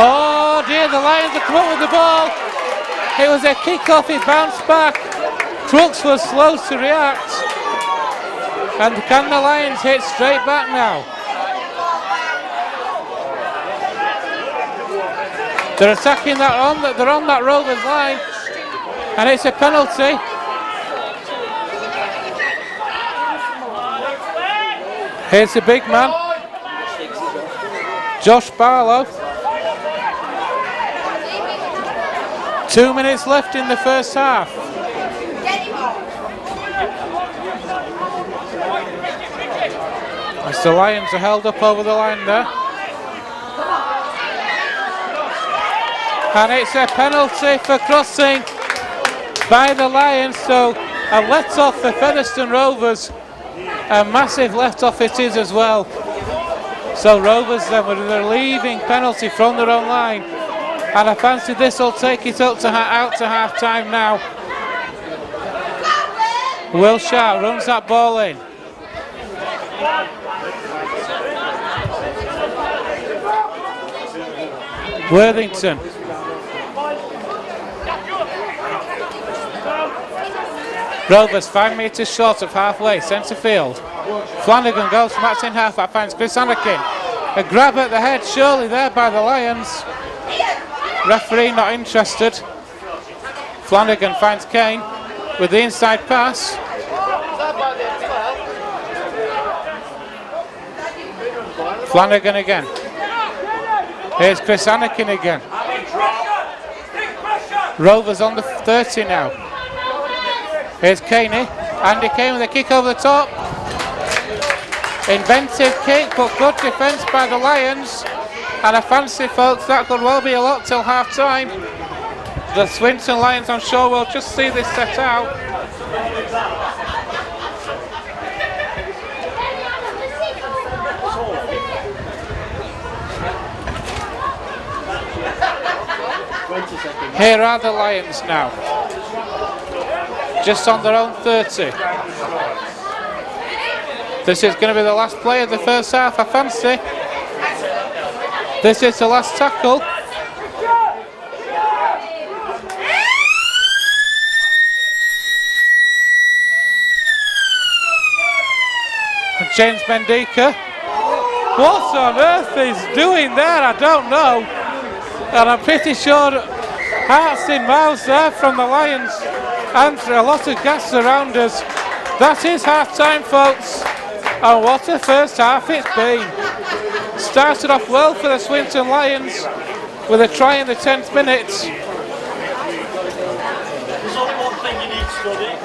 Oh dear, the Lions have come up with the ball. It was a kick-off, it bounced back. Crooks was slow to react. And can the Lions hit straight back now? They're attacking that they're on that Rovers line. And it's a penalty. Here's the big man. Josh Barlow. 2 minutes left in the first half. as the Lions are held up over the line there. And it's a penalty for crossing by the Lions, so a let off for Featherstone Rovers. A massive let off it is as well. So Rovers then with a leaving penalty from their own line. And I fancy this will take it up to out to half time now. Will Sharp runs that ball in. Worthington. Rovers 5 metres short of halfway, centre field. Flanagan goes from that's in half, that finds Chris Anakin. A grab at the head, surely there by the Lions. Referee not interested. Flanagan finds Kane with the inside pass. Flanagan again. Here's Chris Anakin again. Rovers on the 30 now. Here's Caney. Andy Kane with a kick over the top. Inventive kick, but good defence by the Lions. And I fancy, folks, that could well be a lot till half time. The Swinton Lions, I'm sure, will just see this set out. Here are the Lions now, just on their own 30. This is going to be the last play of the first half, I fancy. This is the last tackle. And James Mendika. What on earth he's doing there, I don't know. And I'm pretty sure hearts in mouths there from the Lions. And a lot of gas around us. That is half time, folks. And what a first half it's been. Started off well for the Swinton Lions with a try in the 10th minute. There's only one thing you need to study.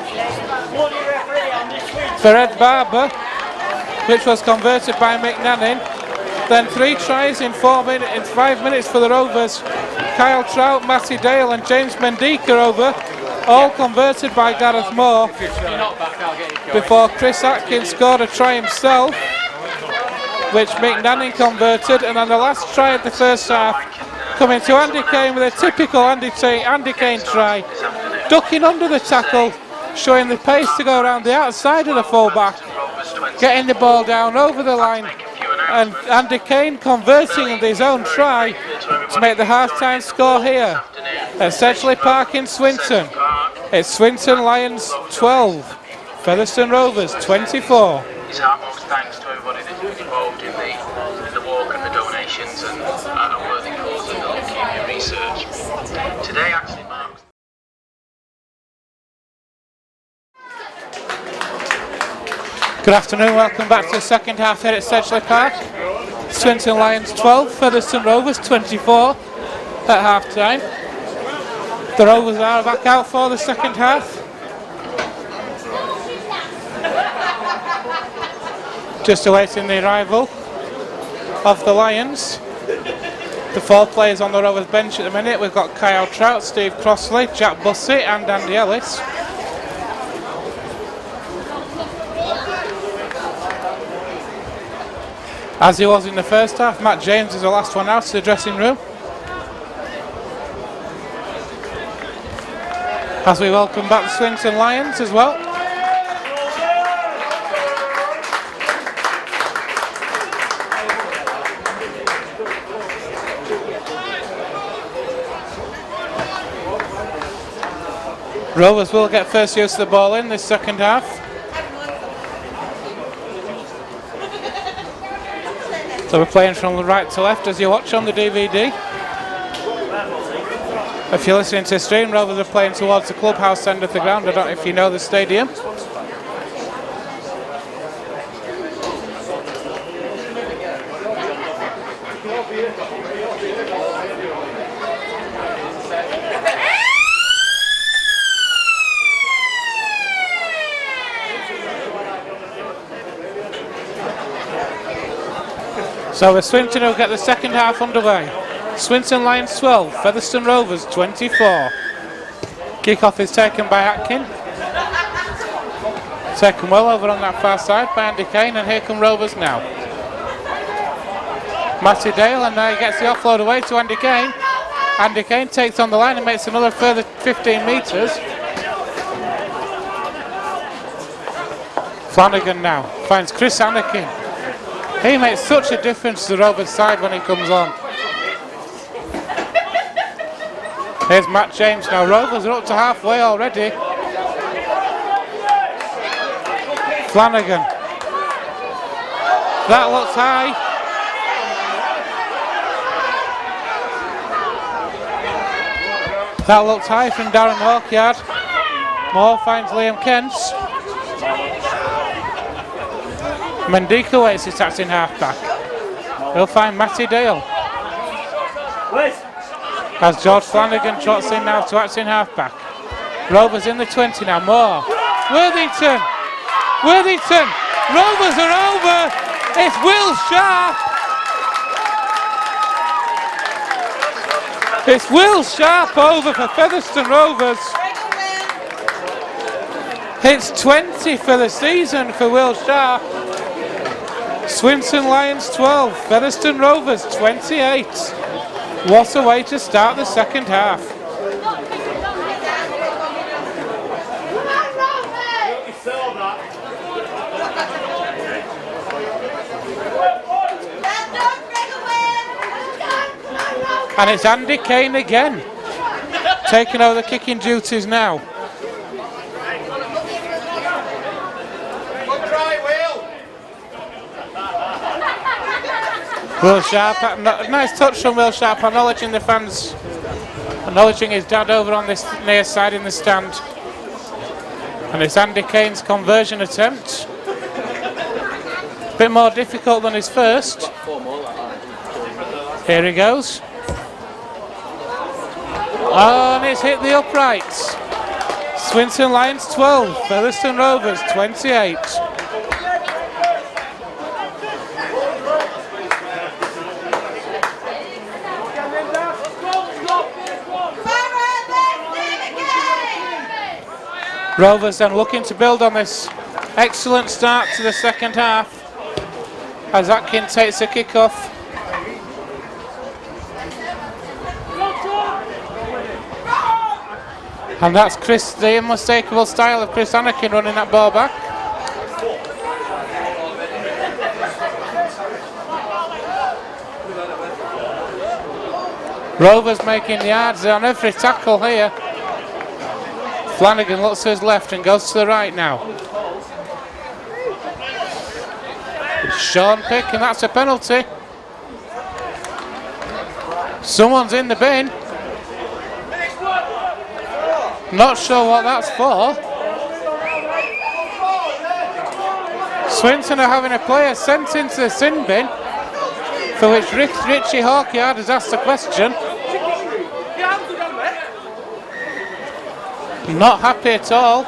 Bloody referee on this week. For Ed Barber, which was converted by McNannon. Then 3 tries in 5 minutes for the Rovers. Kyle Trout, Matty Dale and James Mendika over, all converted by Gareth Moore. Before Chris Atkins scored a try himself, which McNannon converted, and then the last try of the first half coming to Andy Kane with a typical Andy Kane try, ducking under the tackle, showing the pace to go around the outside of the fullback, getting the ball down over the line, and Andy Kane converting with his own try to make the half-time score here at Sedgley Park in Swinton. It's Swinton Lions 12, Featherstone Rovers 24. His utmost thanks to everybody that's been involved in the walk and the donations and a worthy cause of the leukemia research. Today actually marks. Good afternoon, welcome back to the second half here at Sedgley Park. Swinton Lions 12, Featherstone Rovers 24 at half time. The Rovers are back out for the second half. Just awaiting the arrival of the Lions. The 4 players on the Rovers bench at the minute. We've got Kyle Trout, Steve Crossley, Jack Bussey and Andy Ellis. As he was in the first half, Matt James is the last one out to the dressing room. As we welcome back the Swinton Lions as well. Rovers will get first use of the ball in this second half. So we're playing from the right to left as you watch on the DVD. If you're listening to the stream, Rovers are playing towards the clubhouse end of the ground. I don't know if you know the stadium. So the Swinton will get the second half underway. Swinton Lions 12, Featherstone Rovers 24. Kick-off is taken by Atkin. Taken well over on that far side by Andy Kane, and here come Rovers now. Matty Dale, and now he gets the offload away to Andy Kane. Andy Kane takes on the line and makes another further 15 metres. Flanagan now finds Chris Anakin. He makes such a difference to the Rovers side when he comes on. Here's Matt James now. Rovers are up to halfway already. Flanagan. That looks high. That looks high from Darren Hawkyard. Moore finds Liam Kent. Mendika waits his tax in half-back. He'll find Matty Dale. As George Flanagan trots in now to act in half-back. Rovers in the 20 now. Moore. Worthington. Worthington. Rovers are over. It's Will Sharp. It's Will Sharp over for Featherstone Rovers. It's 20 for the season for Will Sharp. Swinton Lions 12, Featherstone Rovers 28. What a way to start the second half. And it's Andy Kane again, taking over the kicking duties now. Will Sharp, nice touch from Will Sharp, acknowledging the fans, acknowledging his dad over on this near side in the stand. And it's Andy Kane's conversion attempt. A bit more difficult than his first. Here he goes. Oh, and it's hit the uprights. Swinton Lions 12, Featherstone Rovers 28. Rovers then looking to build on this excellent start to the second half as Atkin takes the kick-off. And that's the unmistakable style of Chris Anakin running that ball back. Rovers making the yards on every tackle here. Flanagan looks to his left and goes to the right now. Sean Pick, and that's a penalty. Someone's in the bin. Not sure what that's for. Swinton are having a player sent into the sin bin, for which Richie Hawkyard has asked a question. Not happy at all.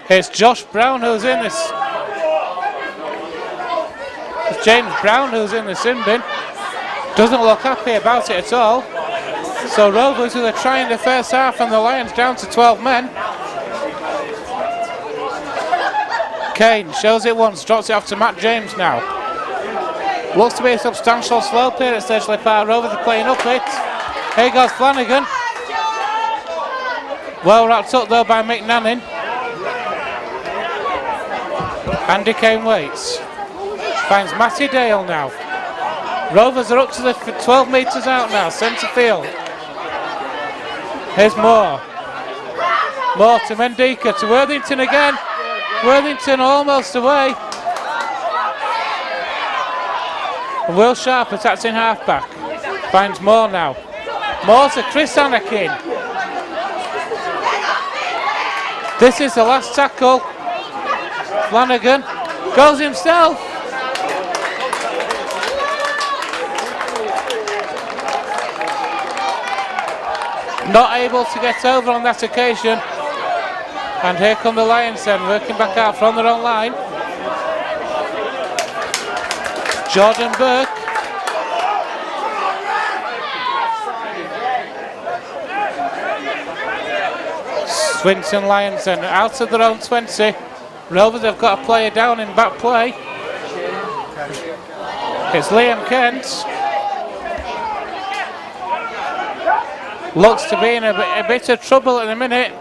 Here's Josh Brown who's in this. It's James Brown who's in the sin bin. Doesn't look happy about it at all. So Rovers who are trying the first half and the Lions down to 12 men. Kane shows it once, drops it off to Matt James now. Looks to be a substantial slope here at Sturgeley Park. Rovers are playing up it. Here goes Flanagan. Well wrapped up though by McNannon. Andy Kane waits. Finds Matty Dale now. Rovers are up to the 12 metres out now, centre field. Here's Moore. Moore to Mendika, to Worthington again. Worthington almost away. And Will Sharp attacks in half-back. Finds Moore now. Moore to Chris Anakin. This is the last tackle. Flanagan goes himself. Not able to get over on that occasion. And here come the Lions then, working back out from their own line. Jordan Burke. Swinton Lions then out of their own 20. Rovers have got a player down in back play. It's Liam Kent. Looks to be in a bit of trouble at the minute.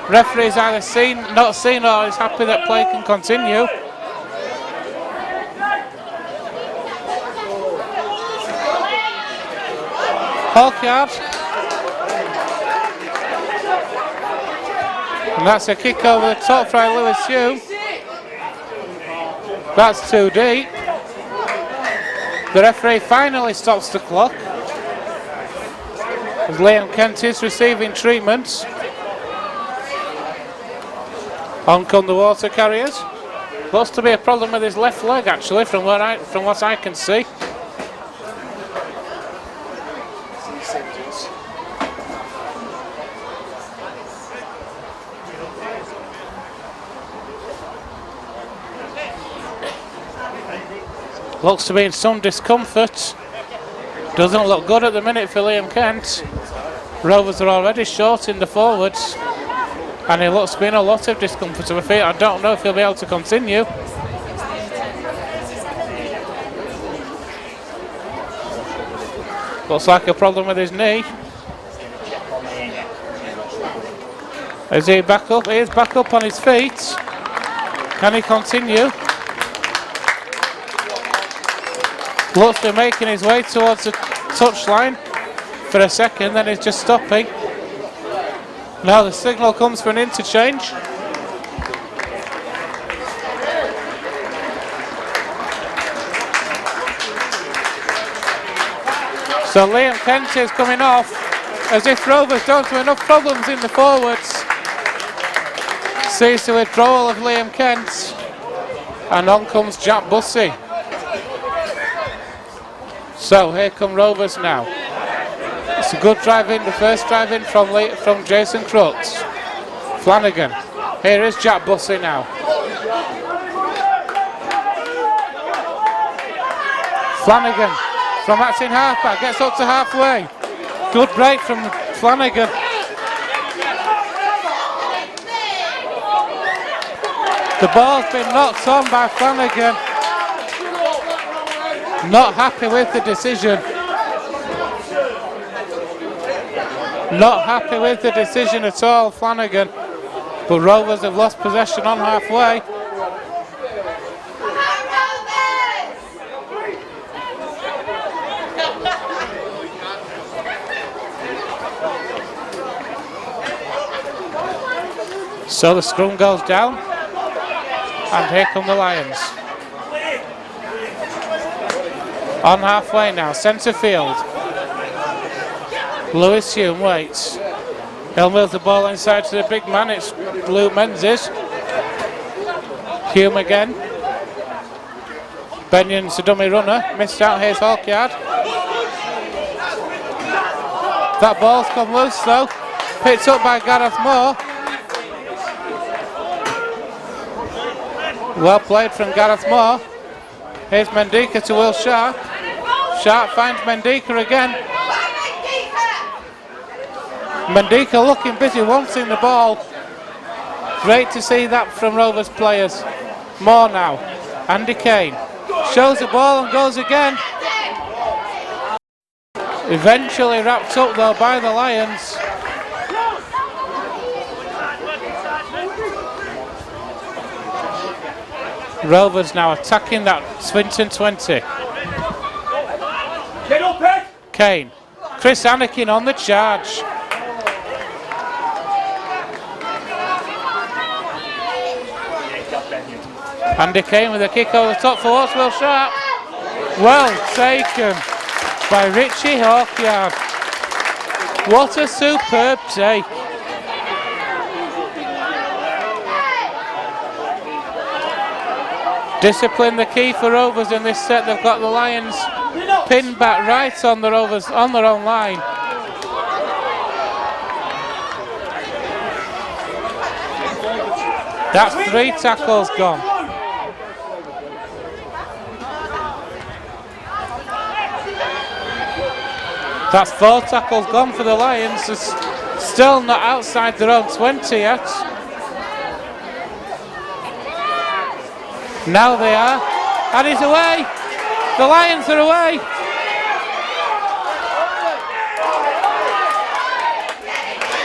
Referee's either not seen, or is happy that play can continue. Hawkyard. And that's a kick over the top by Lewis Hume. That's too deep. The referee finally stops the clock as Liam Kent is receiving treatment. On come the water carriers. Looks to be a problem with his left leg actually, from what I can see. Looks to be in some discomfort. Doesn't look good at the minute for Liam Kent. Rovers are already short in the forwards, and he looks to be in a lot of discomfort of the feet. I don't know if he'll be able to continue. Looks like a problem with his knee. Is he back up? He is back up on his feet. Can he continue? Looks to be making his way towards the touchline for a second, then he's just stopping. Now the signal comes for an interchange. So Liam Kent is coming off, as if Rovers don't have enough problems in the forwards. Sees the withdrawal of Liam Kent, and on comes Jack Bussey. So here come Rovers now. It's a good drive in, the first drive in from Jason Crooks. Flanagan. Here is Jack Bussey now. Flanagan from Acting halfback, gets up to halfway. Good break from Flanagan. The ball's been knocked on by Flanagan. Not happy with the decision. Not happy with the decision at all, Flanagan. But Rovers have lost possession on halfway. So the scrum goes down, and here come the Lions. On halfway now, centre field. Lewis Hume waits. He'll move the ball inside to the big man, it's Luke Menzies. Hume again. Benyon's a dummy runner, missed out, here's Hawkyard. That ball's come loose though, picked up by Gareth Moore. Well played from Gareth Moore. Here's Mendika to Will Sharp. Sharp finds Mendika again. Mendika looking busy, wanting the ball. Great to see that from Rovers players. More now. Andy Kane shows the ball and goes again. Eventually wrapped up though by the Lions. Rovers now attacking that Swinton 20. Kane. Chris Anakin on the charge. Andy Kane with a kick over the top for Will Sharp. Well taken by Richie Hawkyard. What a superb take. Discipline the key for Rovers in this set. They've got the Lions pinned back right on the Rovers on their own line. That's 3 tackles gone. That's 4 tackles gone for the Lions. It's still not outside their own 20 yet. Now they are. And he's away. The Lions are away.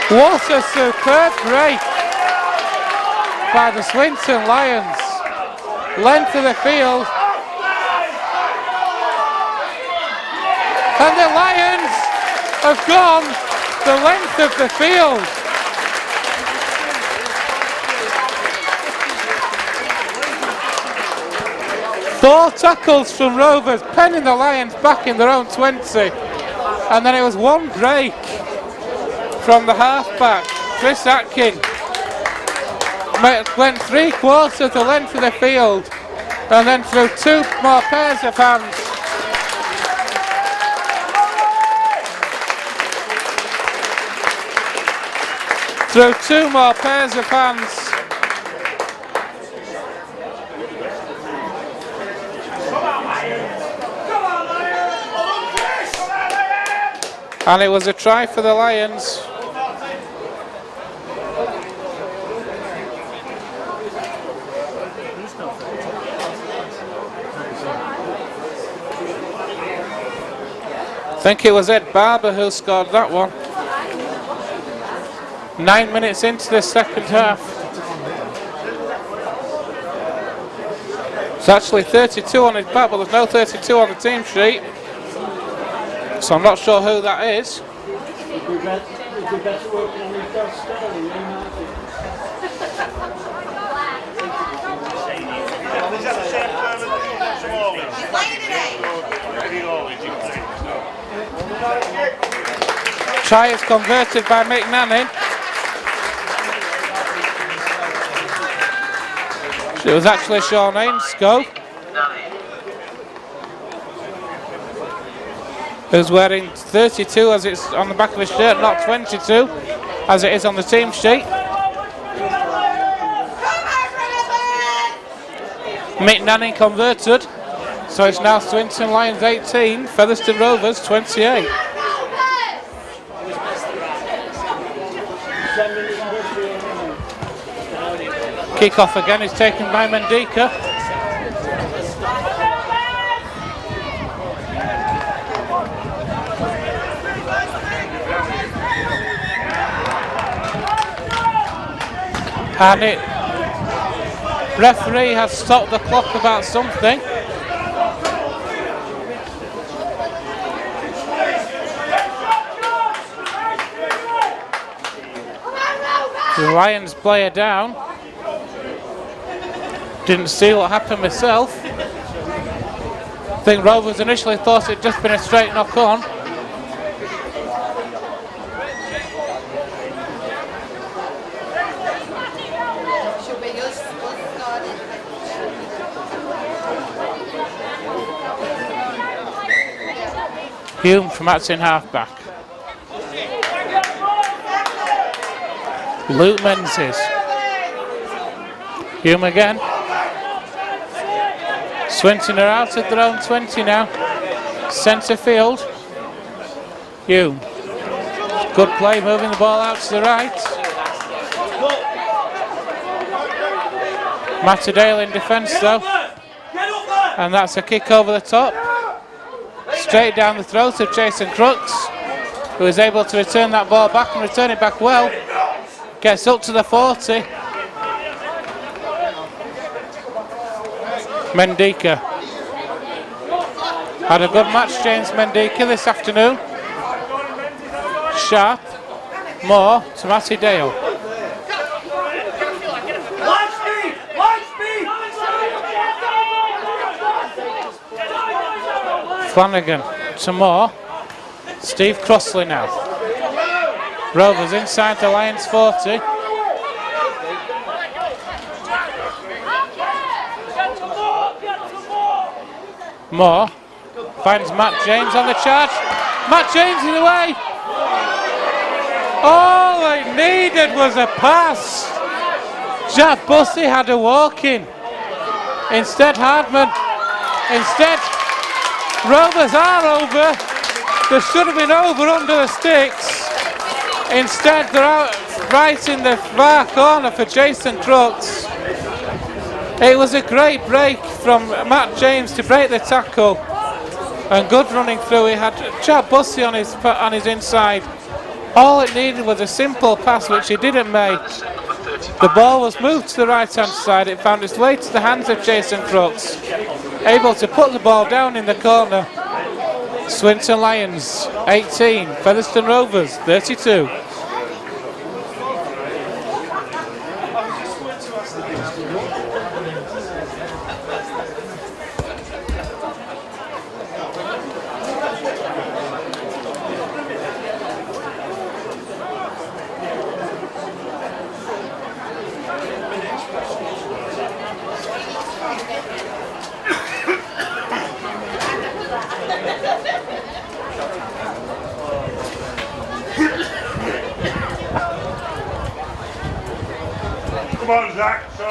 What a superb break by the Swinton Lions. Length of the field. And the Lions have gone the length of the field. Four tackles from Rovers, penning the Lions back in their own 20. And then it was one break from the halfback, Chris Atkin. Went 3/4 the length of the field and then through 2 more pairs of hands. Through 2 more pairs of hands. And it was a try for the Lions. I think it was Ed Barber who scored that one. 9 minutes into the second half. It's actually 32 on his back, but there's no 32 on the team sheet. So I'm not sure who that is. Try is converted by Mick Nanning. It was actually Sean Ainscoe, who's wearing 32 as it's on the back of his shirt, not 22 as it is on the team sheet. Mick Nanning converted, so it's now Swinton Lions 18, Featherstone Rovers 28. Kick-off again is taken by Mendika. And it, referee has stopped the clock about something. The Lions player down. Didn't see what happened myself. I think Rovers initially thought it'd just been a straight knock on. Hume from Atson halfback. Luke Menzies. Hume again. Swinton are out at their own 20 now. Centre field. Hume. Good play, moving the ball out to the right. Matterdale in defence though. And that's a kick over the top. Straight down the throat of Jason Crooks, who is able to return that ball back and return it back well. Gets up to the 40. Mendika. Had a good match, James Mendika, this afternoon. Sharp. Moore to Matty Dale. Flanagan to Moore. Steve Crossley now. Rovers inside the Lions 40. Moore finds Matt James on the charge. Matt James is away. All they needed was a pass. Jack Bussey had a walk in. Instead Hardman. Instead Rovers are over. There should have been over under the sticks. Instead, they're out right in the far corner for Jason Crooks. It was a great break from Matt James to break the tackle. And good running through. He had Chad Bussey on his inside. All it needed was a simple pass, which he didn't make. The ball was moved to the right-hand side. It found its way to the hands of Jason Crooks, able to put the ball down in the corner. Swinton Lions 18, Featherstone Rovers 32.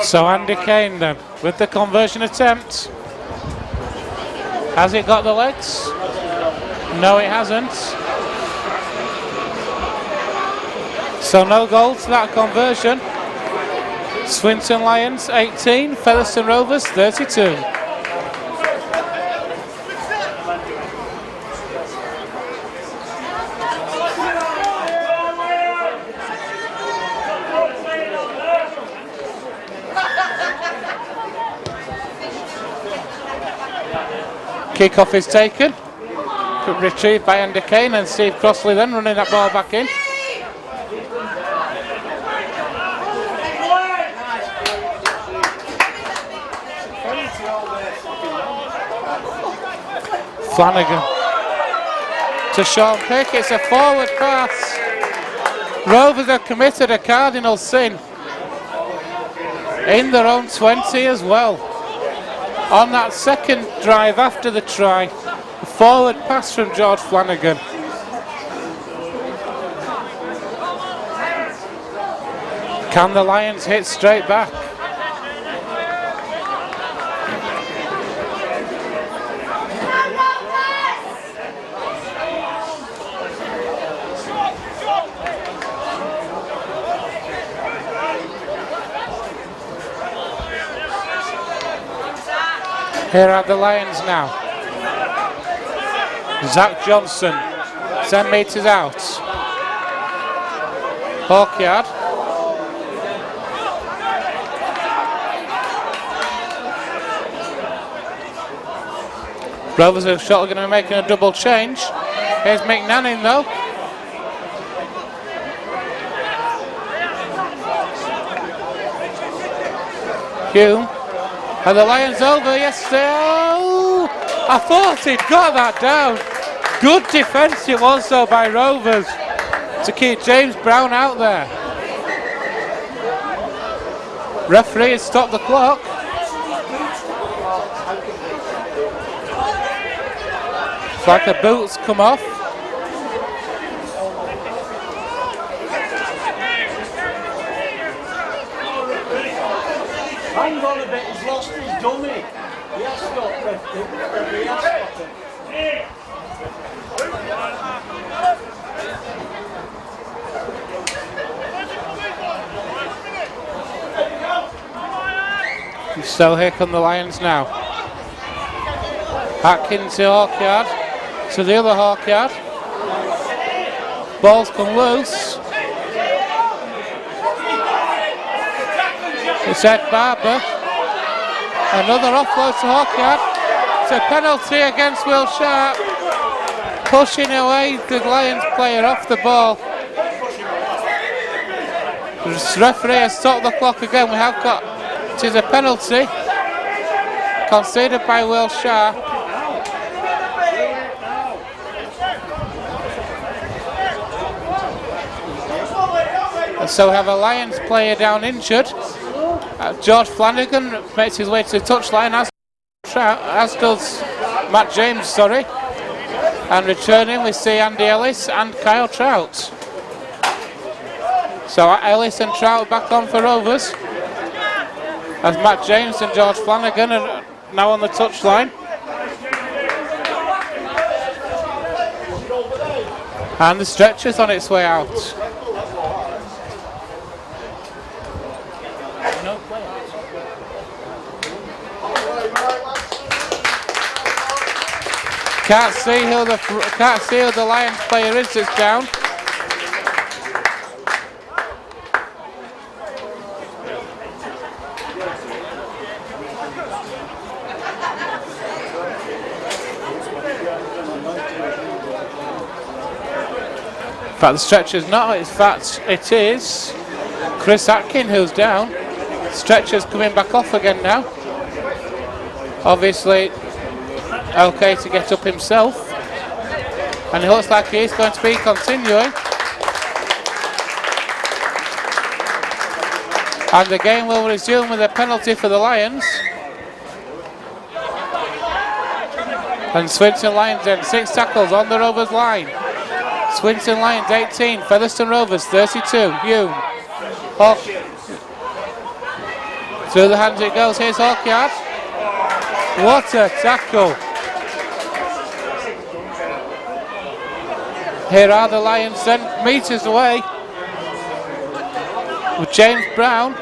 So Andy Kane then with the conversion attempt. Has it got the legs? No, it hasn't. So no goal to that conversion. Swinton Lions 18, Featherstone Rovers 32. Kick-off is taken, retrieved by Andy Kane, and Steve Crossley then running that ball back in. Flanagan to Sean Pick, it's a forward pass. Rovers have committed a cardinal sin in their own 20 as well. On that second drive after the try, a forward pass from George Flanagan. Can the Lions hit straight back? Here are the Lions now. Zach Johnson, 10 metres out. Hawkyard. Rovers are shortly going to be making a double change. Here's McNannon though. Hume. Are the Lions over? Yes, they are. Oh, I thought he'd got that down. Good defence it was though by Rovers to keep James Brown out there. Referee has stopped the clock. It's like the boots come off. Hang on a bit, he's lost his dummy. He has stopped it. He has stopped it. So here come the Lions now. Atkins to Hawkyard, to the other Hawkyard. Ball's come loose. It's Ed Barber. Another offload to Hawkyard. It's a penalty against Will Sharp. Pushing away the Lions player off the ball. The referee has stopped the clock again. We have got, it is a penalty conceded by Will Sharp. And so we have a Lions player down injured. George Flanagan makes his way to the touchline, as does Matt James, sorry. And returning we see Andy Ellis and Kyle Trout. So Ellis and Trout back on for Rovers, as Matt James and George Flanagan are now on the touchline. And the stretcher's on its way out. Can't see who the Lions player is that's down. In fact, the stretcher's not. In fact, it is Chris Atkin who's down. Stretcher's coming back off again now. Obviously, okay to get up himself. And it looks like he's going to be continuing. And the game will resume with a penalty for the Lions. And Swinton Lions then 6 tackles on the Rovers line. Swinton Lions 18, Featherstone Rovers 32. Hume. Hawk. Through the hands it goes. Here's Hawkyard. What a tackle. Here are the Lions then, metres away. With James Brown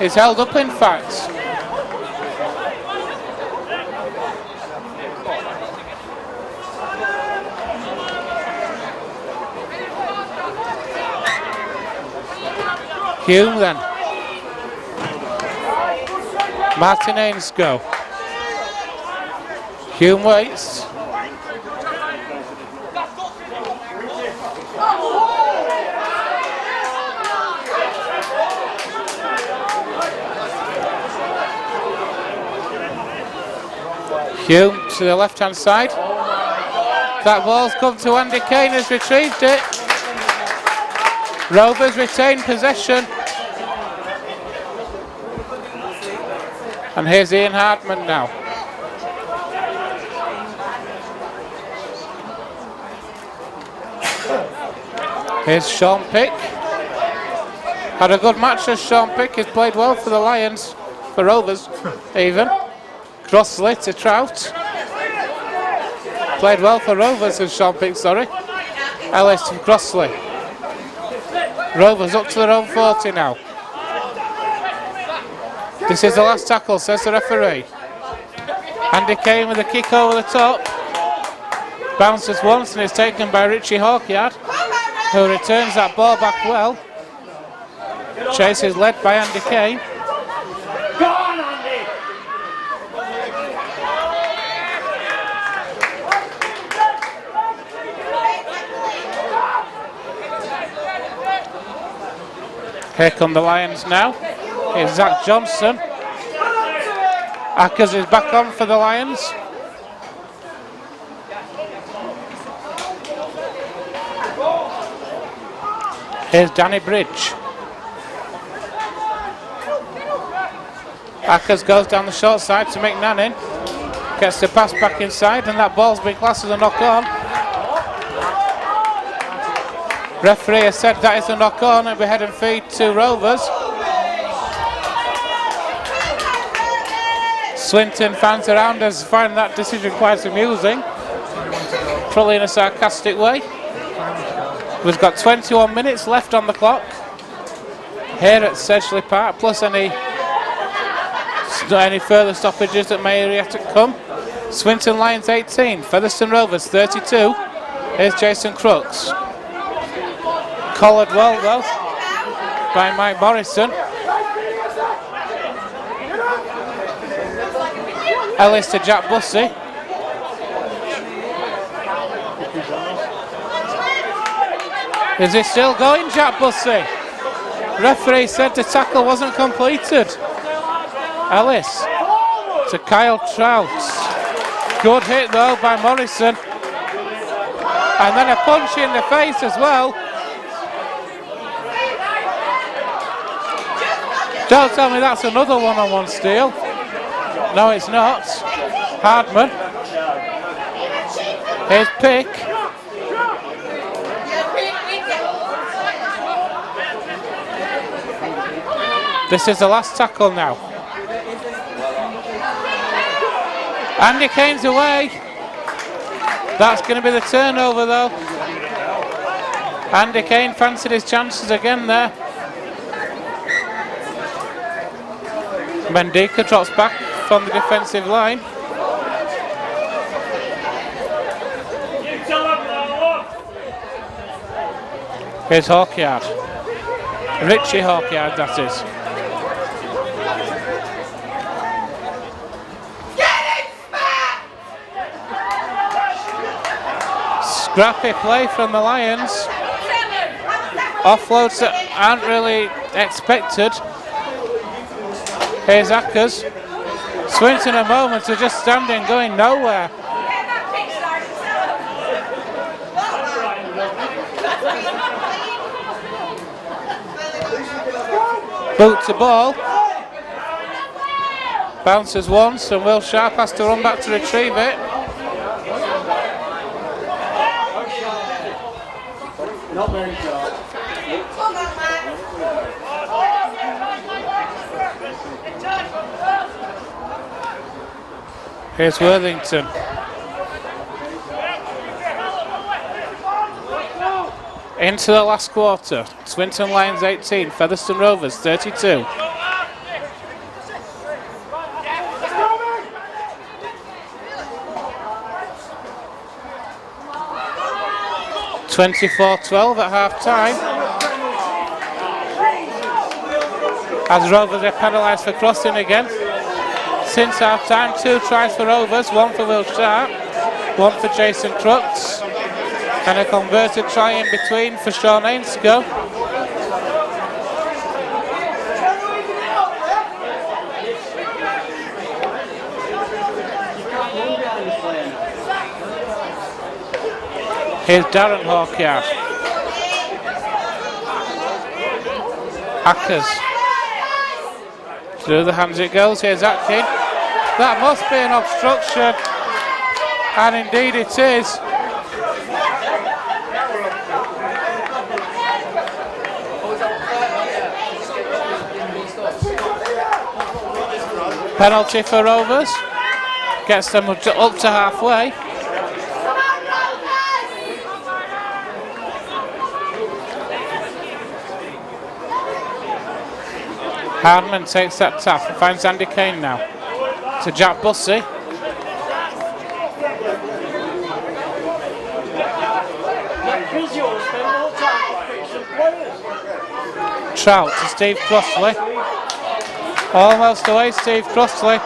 is held up in fact. Hume then. Martin Ainscoe. Hume waits. Hume to the left hand side. That ball's come to Andy Kane, has retrieved it. Rovers retain possession. And here's Ian Hardman now. Here's Sean Pick. Had a good match as Sean Pick. He's played well for the Lions, for Rovers even. Crossley to Trout. Played well for Rovers as Sean Pick, sorry. Ellis to Crossley. Rovers up to their own 40 now. This is the last tackle, says the referee. Andy Kane with a kick over the top. Bounces once and is taken by Richie Hawkyard, who returns that ball back well. Chase is led by Andy Kane. Go on, Andy! Here come the Lions now. Here's Zach Johnson. Ackers is back on for the Lions. Here's Danny Bridge. Ackers goes down the short side to McNannon. Gets the pass back inside and that ball's been classed as a knock on. Referee has said that is a knock on and we head and feed to Rovers. Swinton fans around us find that decision quite amusing, probably in a sarcastic way. We've got 21 minutes left on the clock here at Sedgley Park, plus any further stoppages that may yet come. Swinton Lions 18, Featherstone Rovers 32. Here's Jason Crooks. Collared well though by Mike Morrison. Ellis to Jack Bussey. Is he still going, Jack Bussey? Referee said the tackle wasn't completed. Ellis to Kyle Trout. Good hit though by Morrison. And then a punch in the face as well. Don't tell me that's another one-on-one steal. No, it's not. Hardman. Here's Pick. This is the last tackle now. Andy Kane's away. That's going to be the turnover though. Andy Kane fancied his chances again there. Mendika drops back from the defensive line. Here's Hawkyard. Richie Hawkyard, that is. Scrappy play from the Lions. Offloads that aren't really expected. Here's Ackers. Swinton and Moments are just standing, going nowhere. Boot to ball. Bounces once and Will Sharp has to run back to retrieve it. Not very sharp. Here's Worthington. Into the last quarter. Swinton Lions 18, Featherstone Rovers 32. (24-12) at half time. As Rovers are penalised for crossing again. Since half time, 2 tries for Rovers, 1 for Will Sharp, 1 for Jason Crooks, and a converted try in between for Sean Ainscough. Here's Darren Hawkyard. Ackers. Through the hands it goes. Here's Atkin. That must be an obstruction. And indeed it is. Penalty for Rovers. Gets them up to halfway. Hardman takes that tap and finds Andy Kane now. To Jack Bussey. Trout to Steve Crossley. Almost away, Steve Crossley.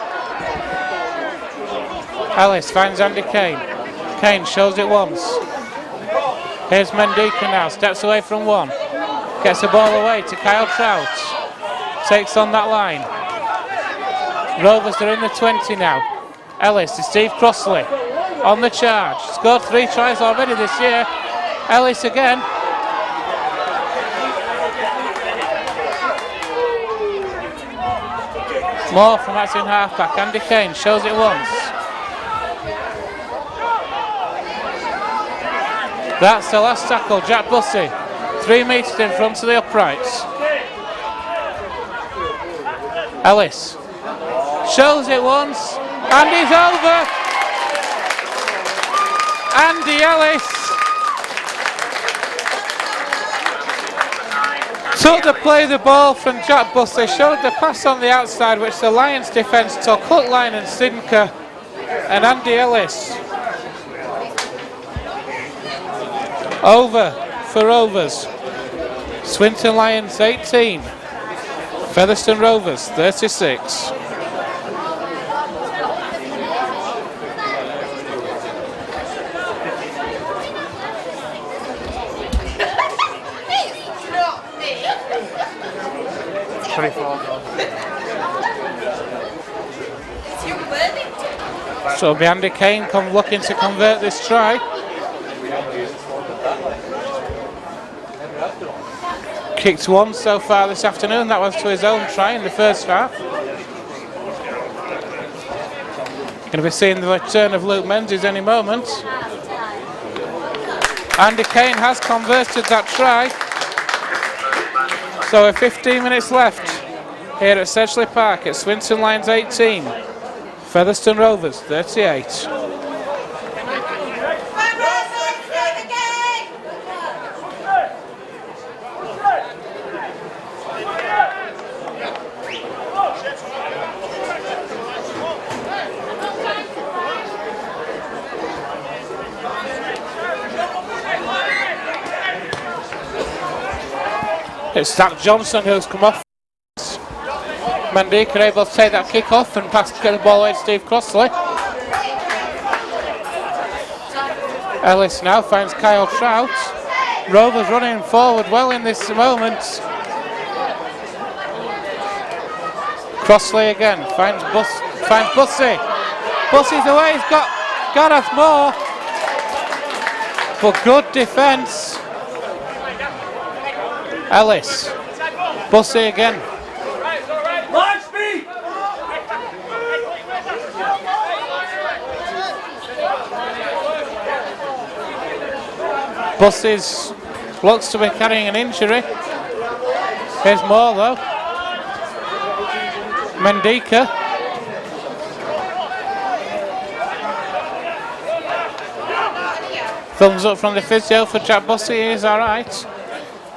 Ellis finds Andy Kane. Kane shows it once. Here's Mendika now, steps away from one. Gets the ball away to Kyle Trout. Takes on that line. Rovers are in the 20 now. Ellis to Steve Crossley on the charge. Scored 3 tries already this year. Ellis again. More from that's in halfback. Andy Kane shows it once. That's the last tackle. Jack Bussey 3 metres in front of the uprights. Ellis shows it once and he's over. Andy Ellis took the play the ball from Jack Bussey, showed the pass on the outside which the Lions defence took hook, line and sinker, and Andy Ellis over for Rovers. Swinton Lions 18. Featherstone Rovers 36. So Andy Kane looking to convert this try. Kicked 1 so far this afternoon. That was to his own try in the first half. Going to be seeing the return of Luke Menzies any moment. Andy Kane has converted that try. So 15 minutes left here at Sedgley Park at Swinton Lions 18. Featherstone Rovers 38. It's Zach Johnson who's come off. Mandika able to take that kick off and get the ball away to Steve Crossley. Ellis now finds Kyle Trout. Rovers running forward well in this moment. Crossley again finds Bussey. Bussey's away, he's got Gareth Moore. But good defence. Ellis. Bussey again. Bussey's looks to be carrying an injury. Here's Moore though. Mandika. Thumbs up from the physio for Jack Bussey, he's alright.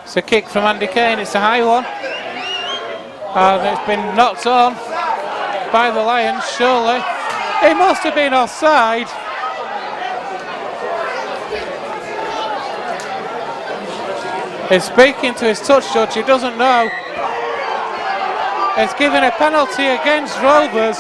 It's a kick from Andy Kane, it's a high one. And it's been knocked on by the Lions, surely. It must have been offside. He's speaking to his touch judge, he doesn't know. It's given a penalty against Rovers.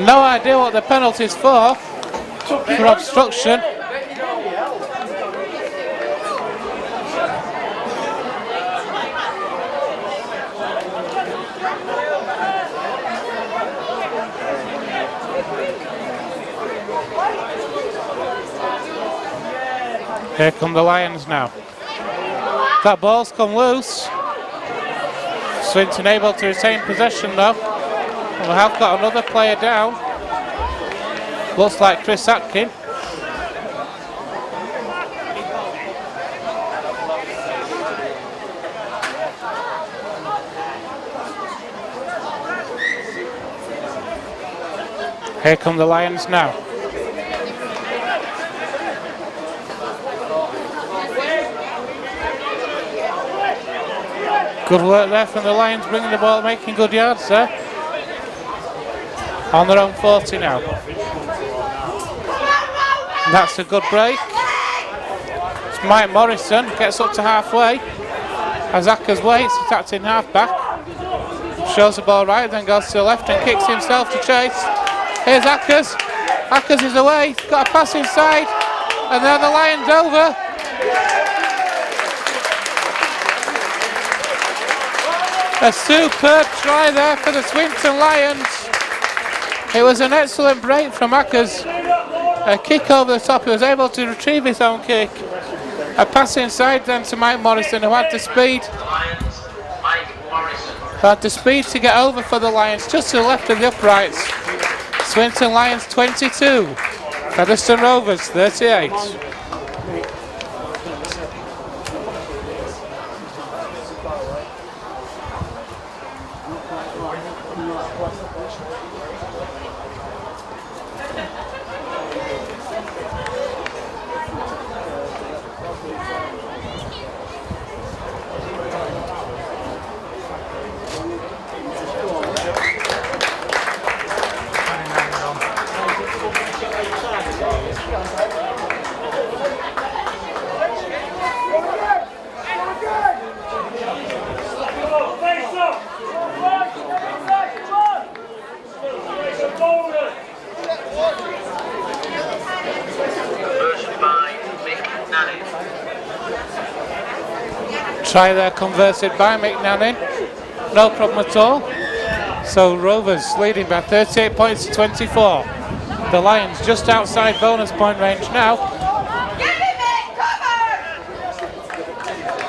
No idea what the penalty's for obstruction. Here come the Lions now. That ball's come loose. Swinton able to retain possession though. And we have got another player down. Looks like Chris Atkin. Here come the Lions now. Good work there from the Lions, bringing the ball, making good yards there. On their own 40 now. And that's a good break. It's Mike Morrison, gets up to halfway. As Ackers waits, attacked in half back. Shows the ball right, then goes to the left and kicks himself to chase. Here's Ackers. Ackers is away, got a pass inside. And there the Lions over. A superb try there for the Swinton Lions. It was an excellent break from Ackers. A kick over the top, he was able to retrieve his own kick. A pass inside then to Mike Morrison, who had the speed. Had the speed to get over for the Lions, just to the left of the uprights. Swinton Lions 22, Featherstone Rovers 38. Try there converted by McNannon. No problem at all. So Rovers leading by 38 points to 24. The Lions just outside bonus point range now.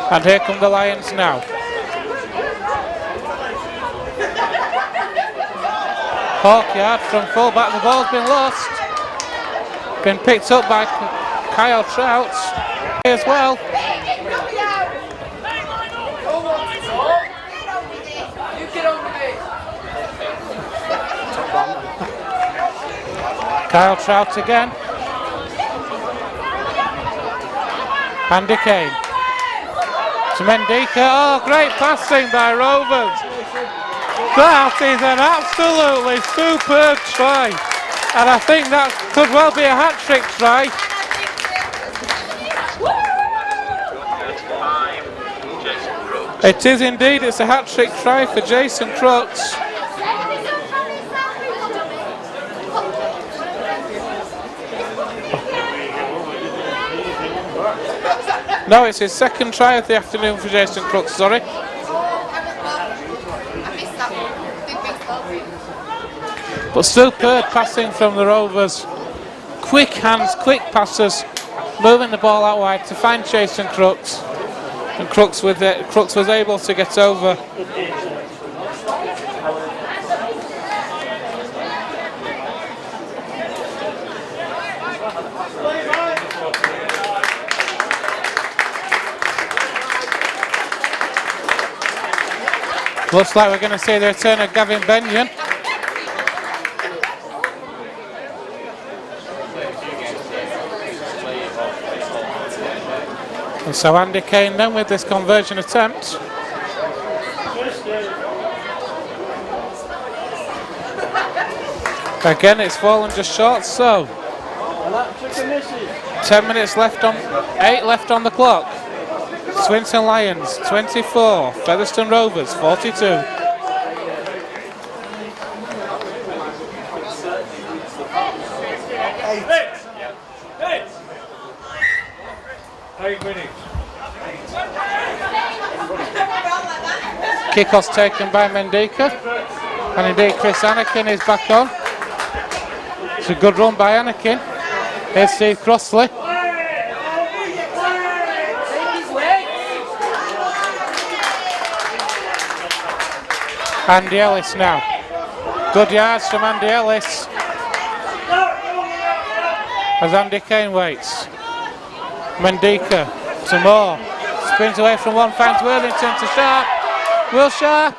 And here come the Lions now. Hawkyard from fullback, the ball's been lost. Been picked up by Kyle Trout as well. Kyle Trout again. Andy Kane. To Mandika. Oh, great passing by Rovers. That is an absolutely superb try, and I think that could well be a hat-trick try. 35, Jason Crooks. It is indeed, it's a hat-trick try for Jason Crooks. No, it's his second try of the afternoon for Jason Crooks, sorry. But superb passing from the Rovers. Quick hands, quick passes, moving the ball out wide to find Jason Crooks. And Crooks was able to get over. Looks like we're going to see the return of Gavin Benyon. And so Andy Kane then with this conversion attempt. Again, it's fallen just short, so 10 minutes left on, 8 left on the clock. Swinton Lions 24, Featherstone Rovers 42. Kick-off's taken by Mendika, and indeed Chris Anakin is back on. It's a good run by Anakin. Here's Steve Crossley. Andy Ellis now. Good yards from Andy Ellis. As Andy Kane waits. Mendika to Moore. Spins away from one, finds Worthington to Sharp. Will Sharp.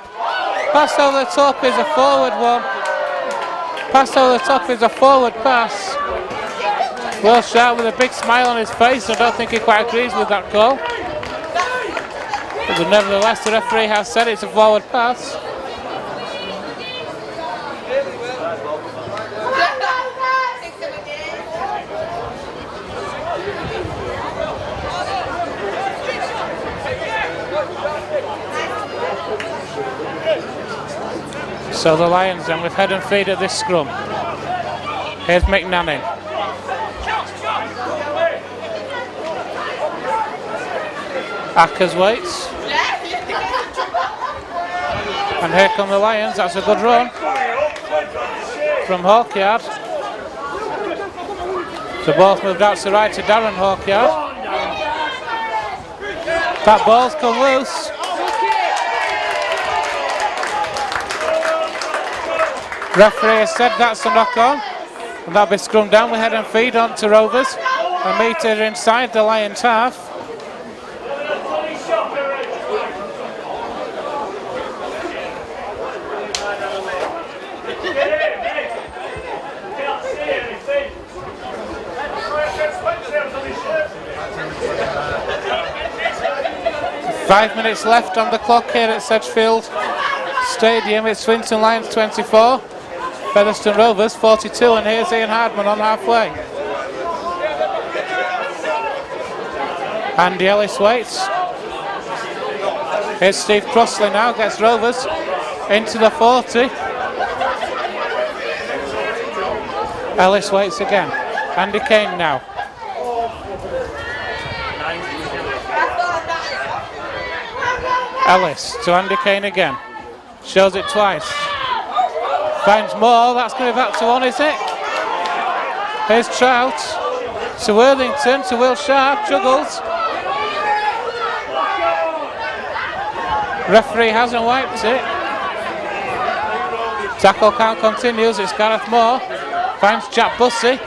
Pass over the top is a forward one. Pass over the top is a forward pass. Will Sharp with a big smile on his face. I don't think he quite agrees with that call. But nevertheless, the referee has said it's a forward pass. So the Lions then with head and feet at this scrum. Here's McNannon. Ackers waits. And here come the Lions, that's a good run from Hawkyard. So both moved out to the right to Darren Hawkyard. That ball's come loose. Referee has said that's a knock on, and that'll be scrummed down with head and feet on to Rovers. A metre inside the Lions half. Five minutes left on the clock here at Sedgefield Stadium. It's Swinton Lions 24. Featherstone Rovers 42, and here's Ian Hardman on halfway. Andy Ellis waits. Here's Steve Crossley now, gets Rovers into the 40. Ellis waits again. Andy Kane now. Ellis to Andy Kane again. Shows it twice. Finds more, that's going to be back to one, is it? Here's Trout to Worthington, to Will Sharp, juggles. Referee hasn't wiped it. Tackle count continues, it's Gareth Moore. Finds Jack Bussey.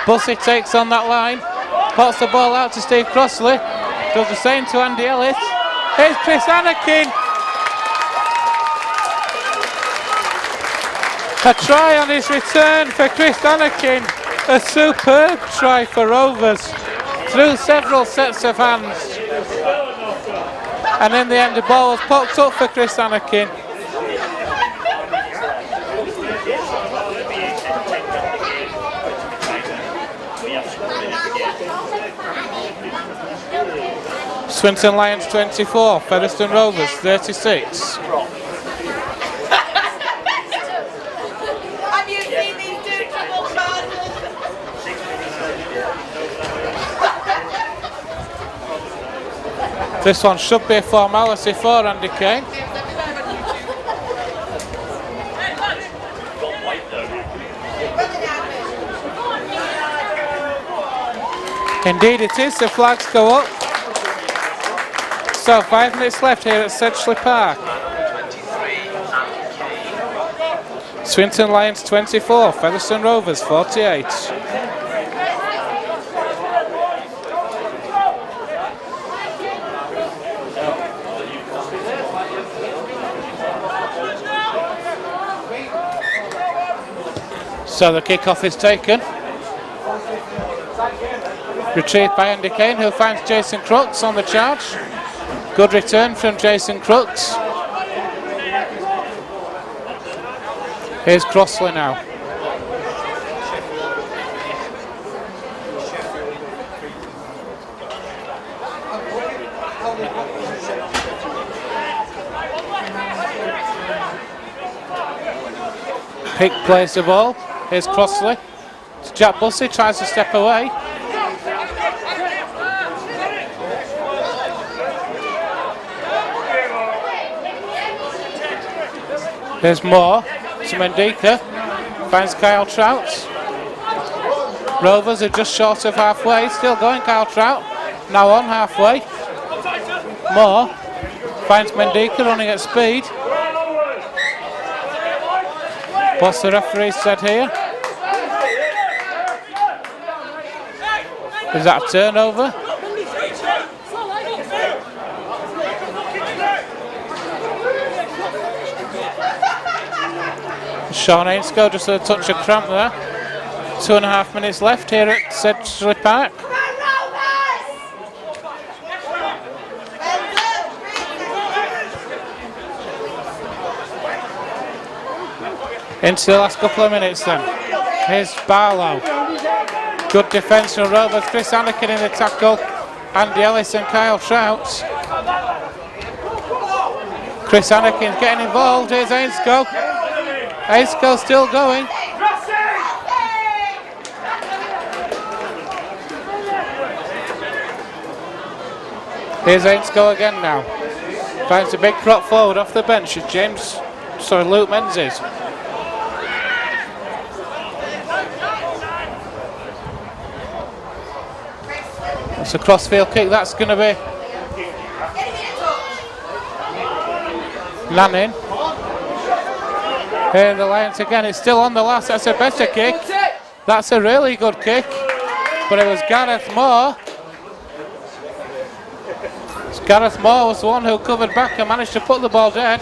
Bussey takes on that line. Pots the ball out to Steve Crossley. Does the same to Andy Ellis. Here's Chris Anakin. A try on his return for Chris Anakin. A superb try for Rovers. Through several sets of hands. And in the end the ball was popped up for Chris Anakin. Swinton Lions 24, Featherstone Rovers 36. Have you seen these two trouble charges? This one should be a formality for Andy Kane. Indeed it is, the flags go up. So 5 minutes left here at Sedgley Park. Swinton Lions 24, Featherstone Rovers 48. So the kick-off is taken. Retrieved by Andy Kane, who finds Jason Crooks on the charge. Good return from Jason Crooks. Here's Crossley now. Pick plays the ball. Here's Crossley. Jack Bussey tries to step away. There's Moore to Mendika. Finds Kyle Trout. Rovers are just short of halfway. Still going, Kyle Trout. Now on halfway. Moore finds Mendika running at speed. What's the referee said here? Is that a turnover? Sean Ainscough just a touch of cramp there. 2.5 minutes left here at Sedgley Park. Into the last couple of minutes then. Here's Barlow. Good defence from Rovers. Chris Anakin in the tackle. Andy Ellis and Kyle Trout. Chris Anakin's getting involved. Here's Ainscough. Ainscough still going. Here's Ainscough again now. Finds a big prop forward off the bench. Luke Menzies. It's a crossfield kick. That's going to be Lanning. Here the Lions again. It's still on the last. That's a better kick. That's a really good kick. But it was Gareth Moore. Gareth Moore was the one who covered back and managed to put the ball dead.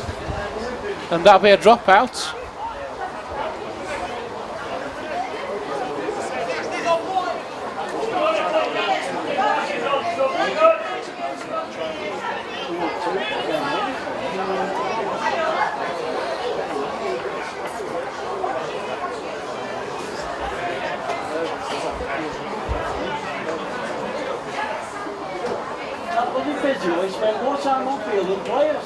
And that'll be a dropout. He spent more time on field than players.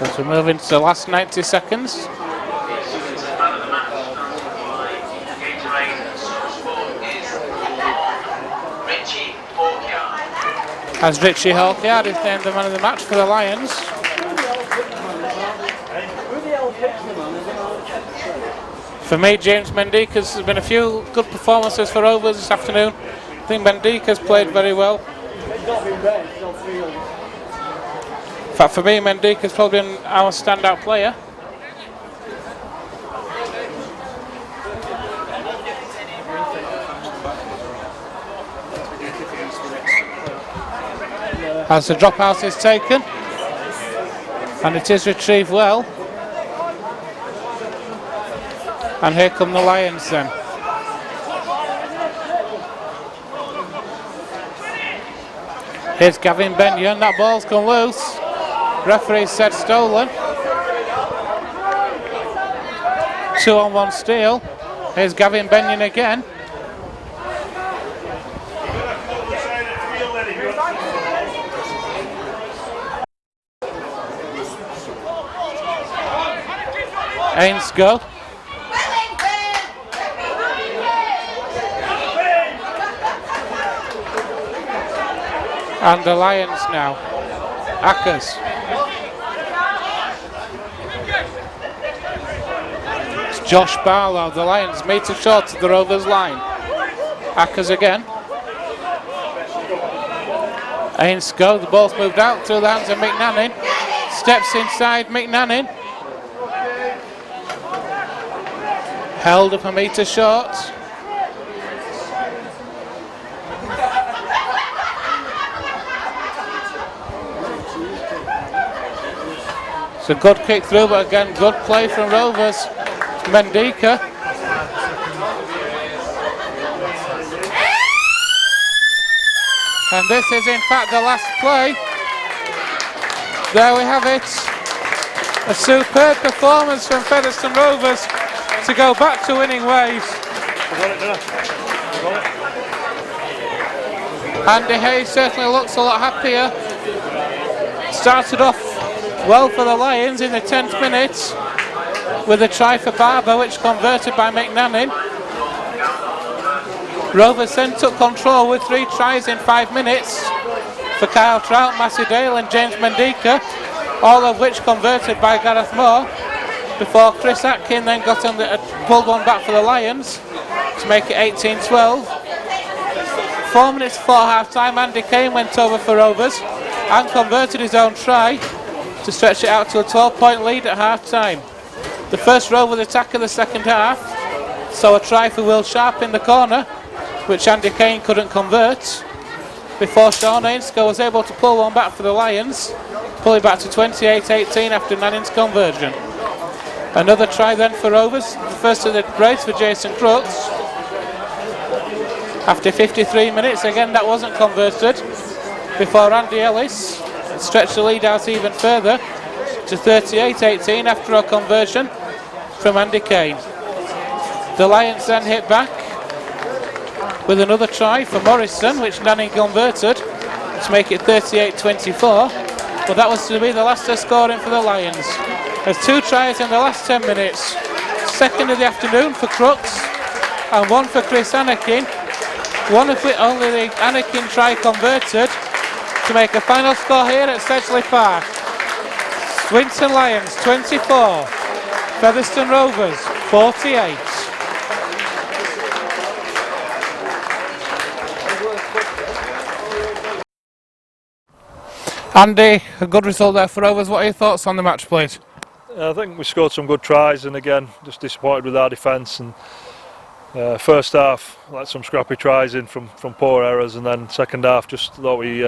As we move into the last 90 seconds. As Richie Hawkyard is named the man of the match for the Lions. For me, James Mendika's has been a few good performances for Rovers this afternoon. I think Mendika's played very well. In fact, for me, Mendika's probably been our standout player. As the dropout is taken, and it is retrieved well. And here come the Lions then. Here's Gavin Benyon. That ball's come loose. Referee said stolen. 2-on-1 steal. Here's Gavin Benyon again. Ainscough. And the Lions now. Ackers. It's Josh Barlow, the Lions meter short to the Rovers line. Ackers again. Ainscough, the ball's moved out through the hands of McNannon. Steps inside McNannon. Held up a metre short. It's a good kick through, but again, good play from Rovers. Mendika. And this is in fact the last play. There we have it. A superb performance from Featherstone Rovers to go back to winning ways. Andy Hayes certainly looks a lot happier. Started off well for the Lions in the 10th minute with a try for Barber, which converted by McNannon. Rovers then took control with 3 tries in 5 minutes for Kyle Trout, Massey Dale and James Mendika, all of which converted by Gareth Moore, before Chris Atkin then got on pulled one back for the Lions to make it 18-12. 4 minutes before half time, Andy Kane went over for Rovers and converted his own try to stretch it out to a 12-point lead at half time. The first Rovers attack of the second half saw a try for Will Sharp in the corner, which Andy Kane couldn't convert, before Sean Ainscough was able to pull one back for the Lions, pull it back to 28-18 after Nanning's conversion. Another try then for Rovers, the first of the brace for Jason Crooks. After 53 minutes, again that wasn't converted, before Andy Ellis stretched the lead out even further to 38-18 after a conversion from Andy Kane. The Lions then hit back with another try for Morrison, which Nanning converted to make it 38-24, but that was to be the last of scoring for the Lions. There's 2 tries in the last 10 minutes. Second of the afternoon for Crooks and one for Chris Anakin, one of which only the Anakin try converted to make a final score here at Sedgley Park. Swinton Lions 24, Featherstone Rovers 48. Andy, a good result there for Rovers. What are your thoughts on the match, please? I think we scored some good tries, and again, just disappointed with our defence. And first half, let some scrappy tries in from poor errors, and then second half, just thought we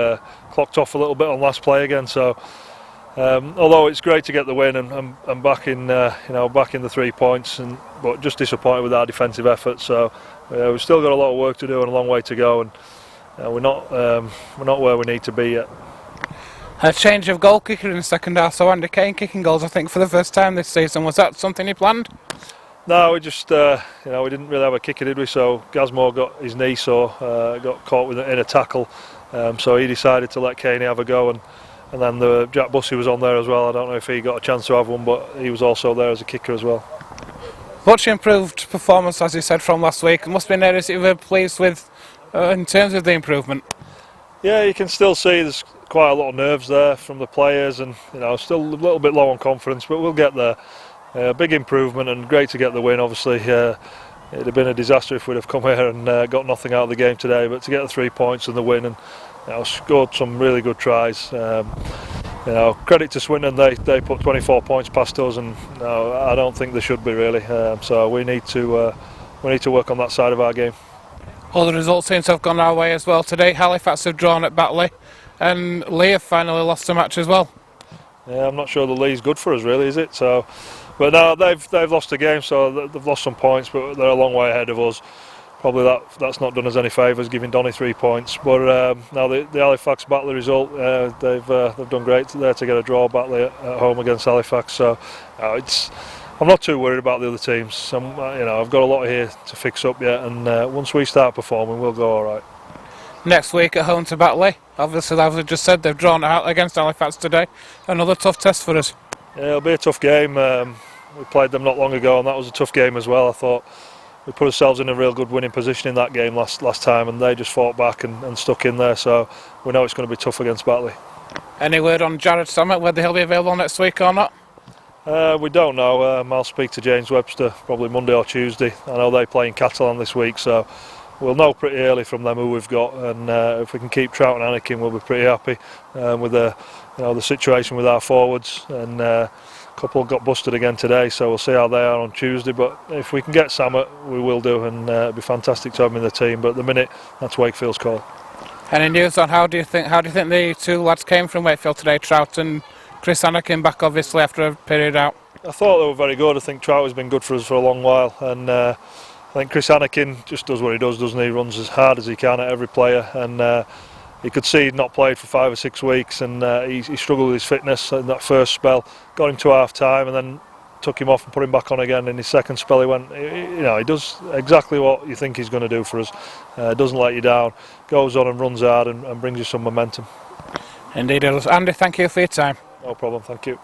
clocked off a little bit on last play again. So, although it's great to get the win and back in, back in the 3 points, but just disappointed with our defensive effort. So, we've still got a lot of work to do and a long way to go, and we're not where we need to be yet. A change of goal kicker in the second half, so Andy Kane kicking goals, I think, for the first time this season. Was that something you planned? No, we just, we didn't really have a kicker, did we? So Gazmore got his knee sore, got caught in a tackle, so he decided to let Kane have a go, and then Jack Bussey was on there as well. I don't know if he got a chance to have one, but he was also there as a kicker as well. Much improved performance, as you said, from last week. It must be an area that you were pleased with in terms of the improvement. Yeah, you can still see there's quite a lot of nerves there from the players, and still a little bit low on confidence, but we'll get there. Big improvement, and great to get the win. Obviously, it'd have been a disaster if we'd have come here and got nothing out of the game today, but to get the 3 points and the win, and scored some really good tries. Credit to Swinton, they put 24 points past us, and I don't think they should be really. So we need to work on that side of our game. All the results seem to have gone our way as well today. Halifax have drawn at Batley, and Lee have finally lost a match as well. Yeah, I'm not sure the Lee's good for us really, is it? So, but no, they've lost a game, so they've lost some points, but they're a long way ahead of us. Probably that's not done us any favours, giving Donny 3 points. But now the Halifax Batley result, they've done great there to get a draw Batley at home against Halifax. So it's I'm not too worried about the other teams. I've got a lot here to fix up yet, and once we start performing, we'll go all right. Next week at home to Batley. Obviously, as I just said, they've drawn out against Halifax today. Another tough test for us. Yeah, it'll be a tough game. We played them not long ago, and that was a tough game as well. I thought we put ourselves in a real good winning position in that game last time, and they just fought back and stuck in there. So we know it's going to be tough against Batley. Any word on Jared Sammet, whether he'll be available next week or not? We don't know. I'll speak to James Webster probably Monday or Tuesday. I know they play in Catalan this week, so we'll know pretty early from them who we've got. And if we can keep Trout and Anakin, we'll be pretty happy with the situation with our forwards. And a couple got busted again today, so we'll see how they are on Tuesday. But if we can get Sammet, we will do, and it'd be fantastic to have him in the team. But at the minute, that's Wakefield's call. Any news on how do you think the two lads came from Wakefield today, Trout and Chris Anakin, back obviously after a period out? I thought they were very good. I think Trout has been good for us for a long while, and I think Chris Anakin just does what he does, doesn't he? He runs as hard as he can at every player, and you could see he'd not played for 5 or 6 weeks, and he struggled with his fitness in that first spell. Got him to half time, and then took him off and put him back on again. In his second spell, he does exactly what you think he's going to do for us. Doesn't let you down, goes on and runs hard, and brings you some momentum. Indeed, Andy, thank you for your time. No problem, thank you.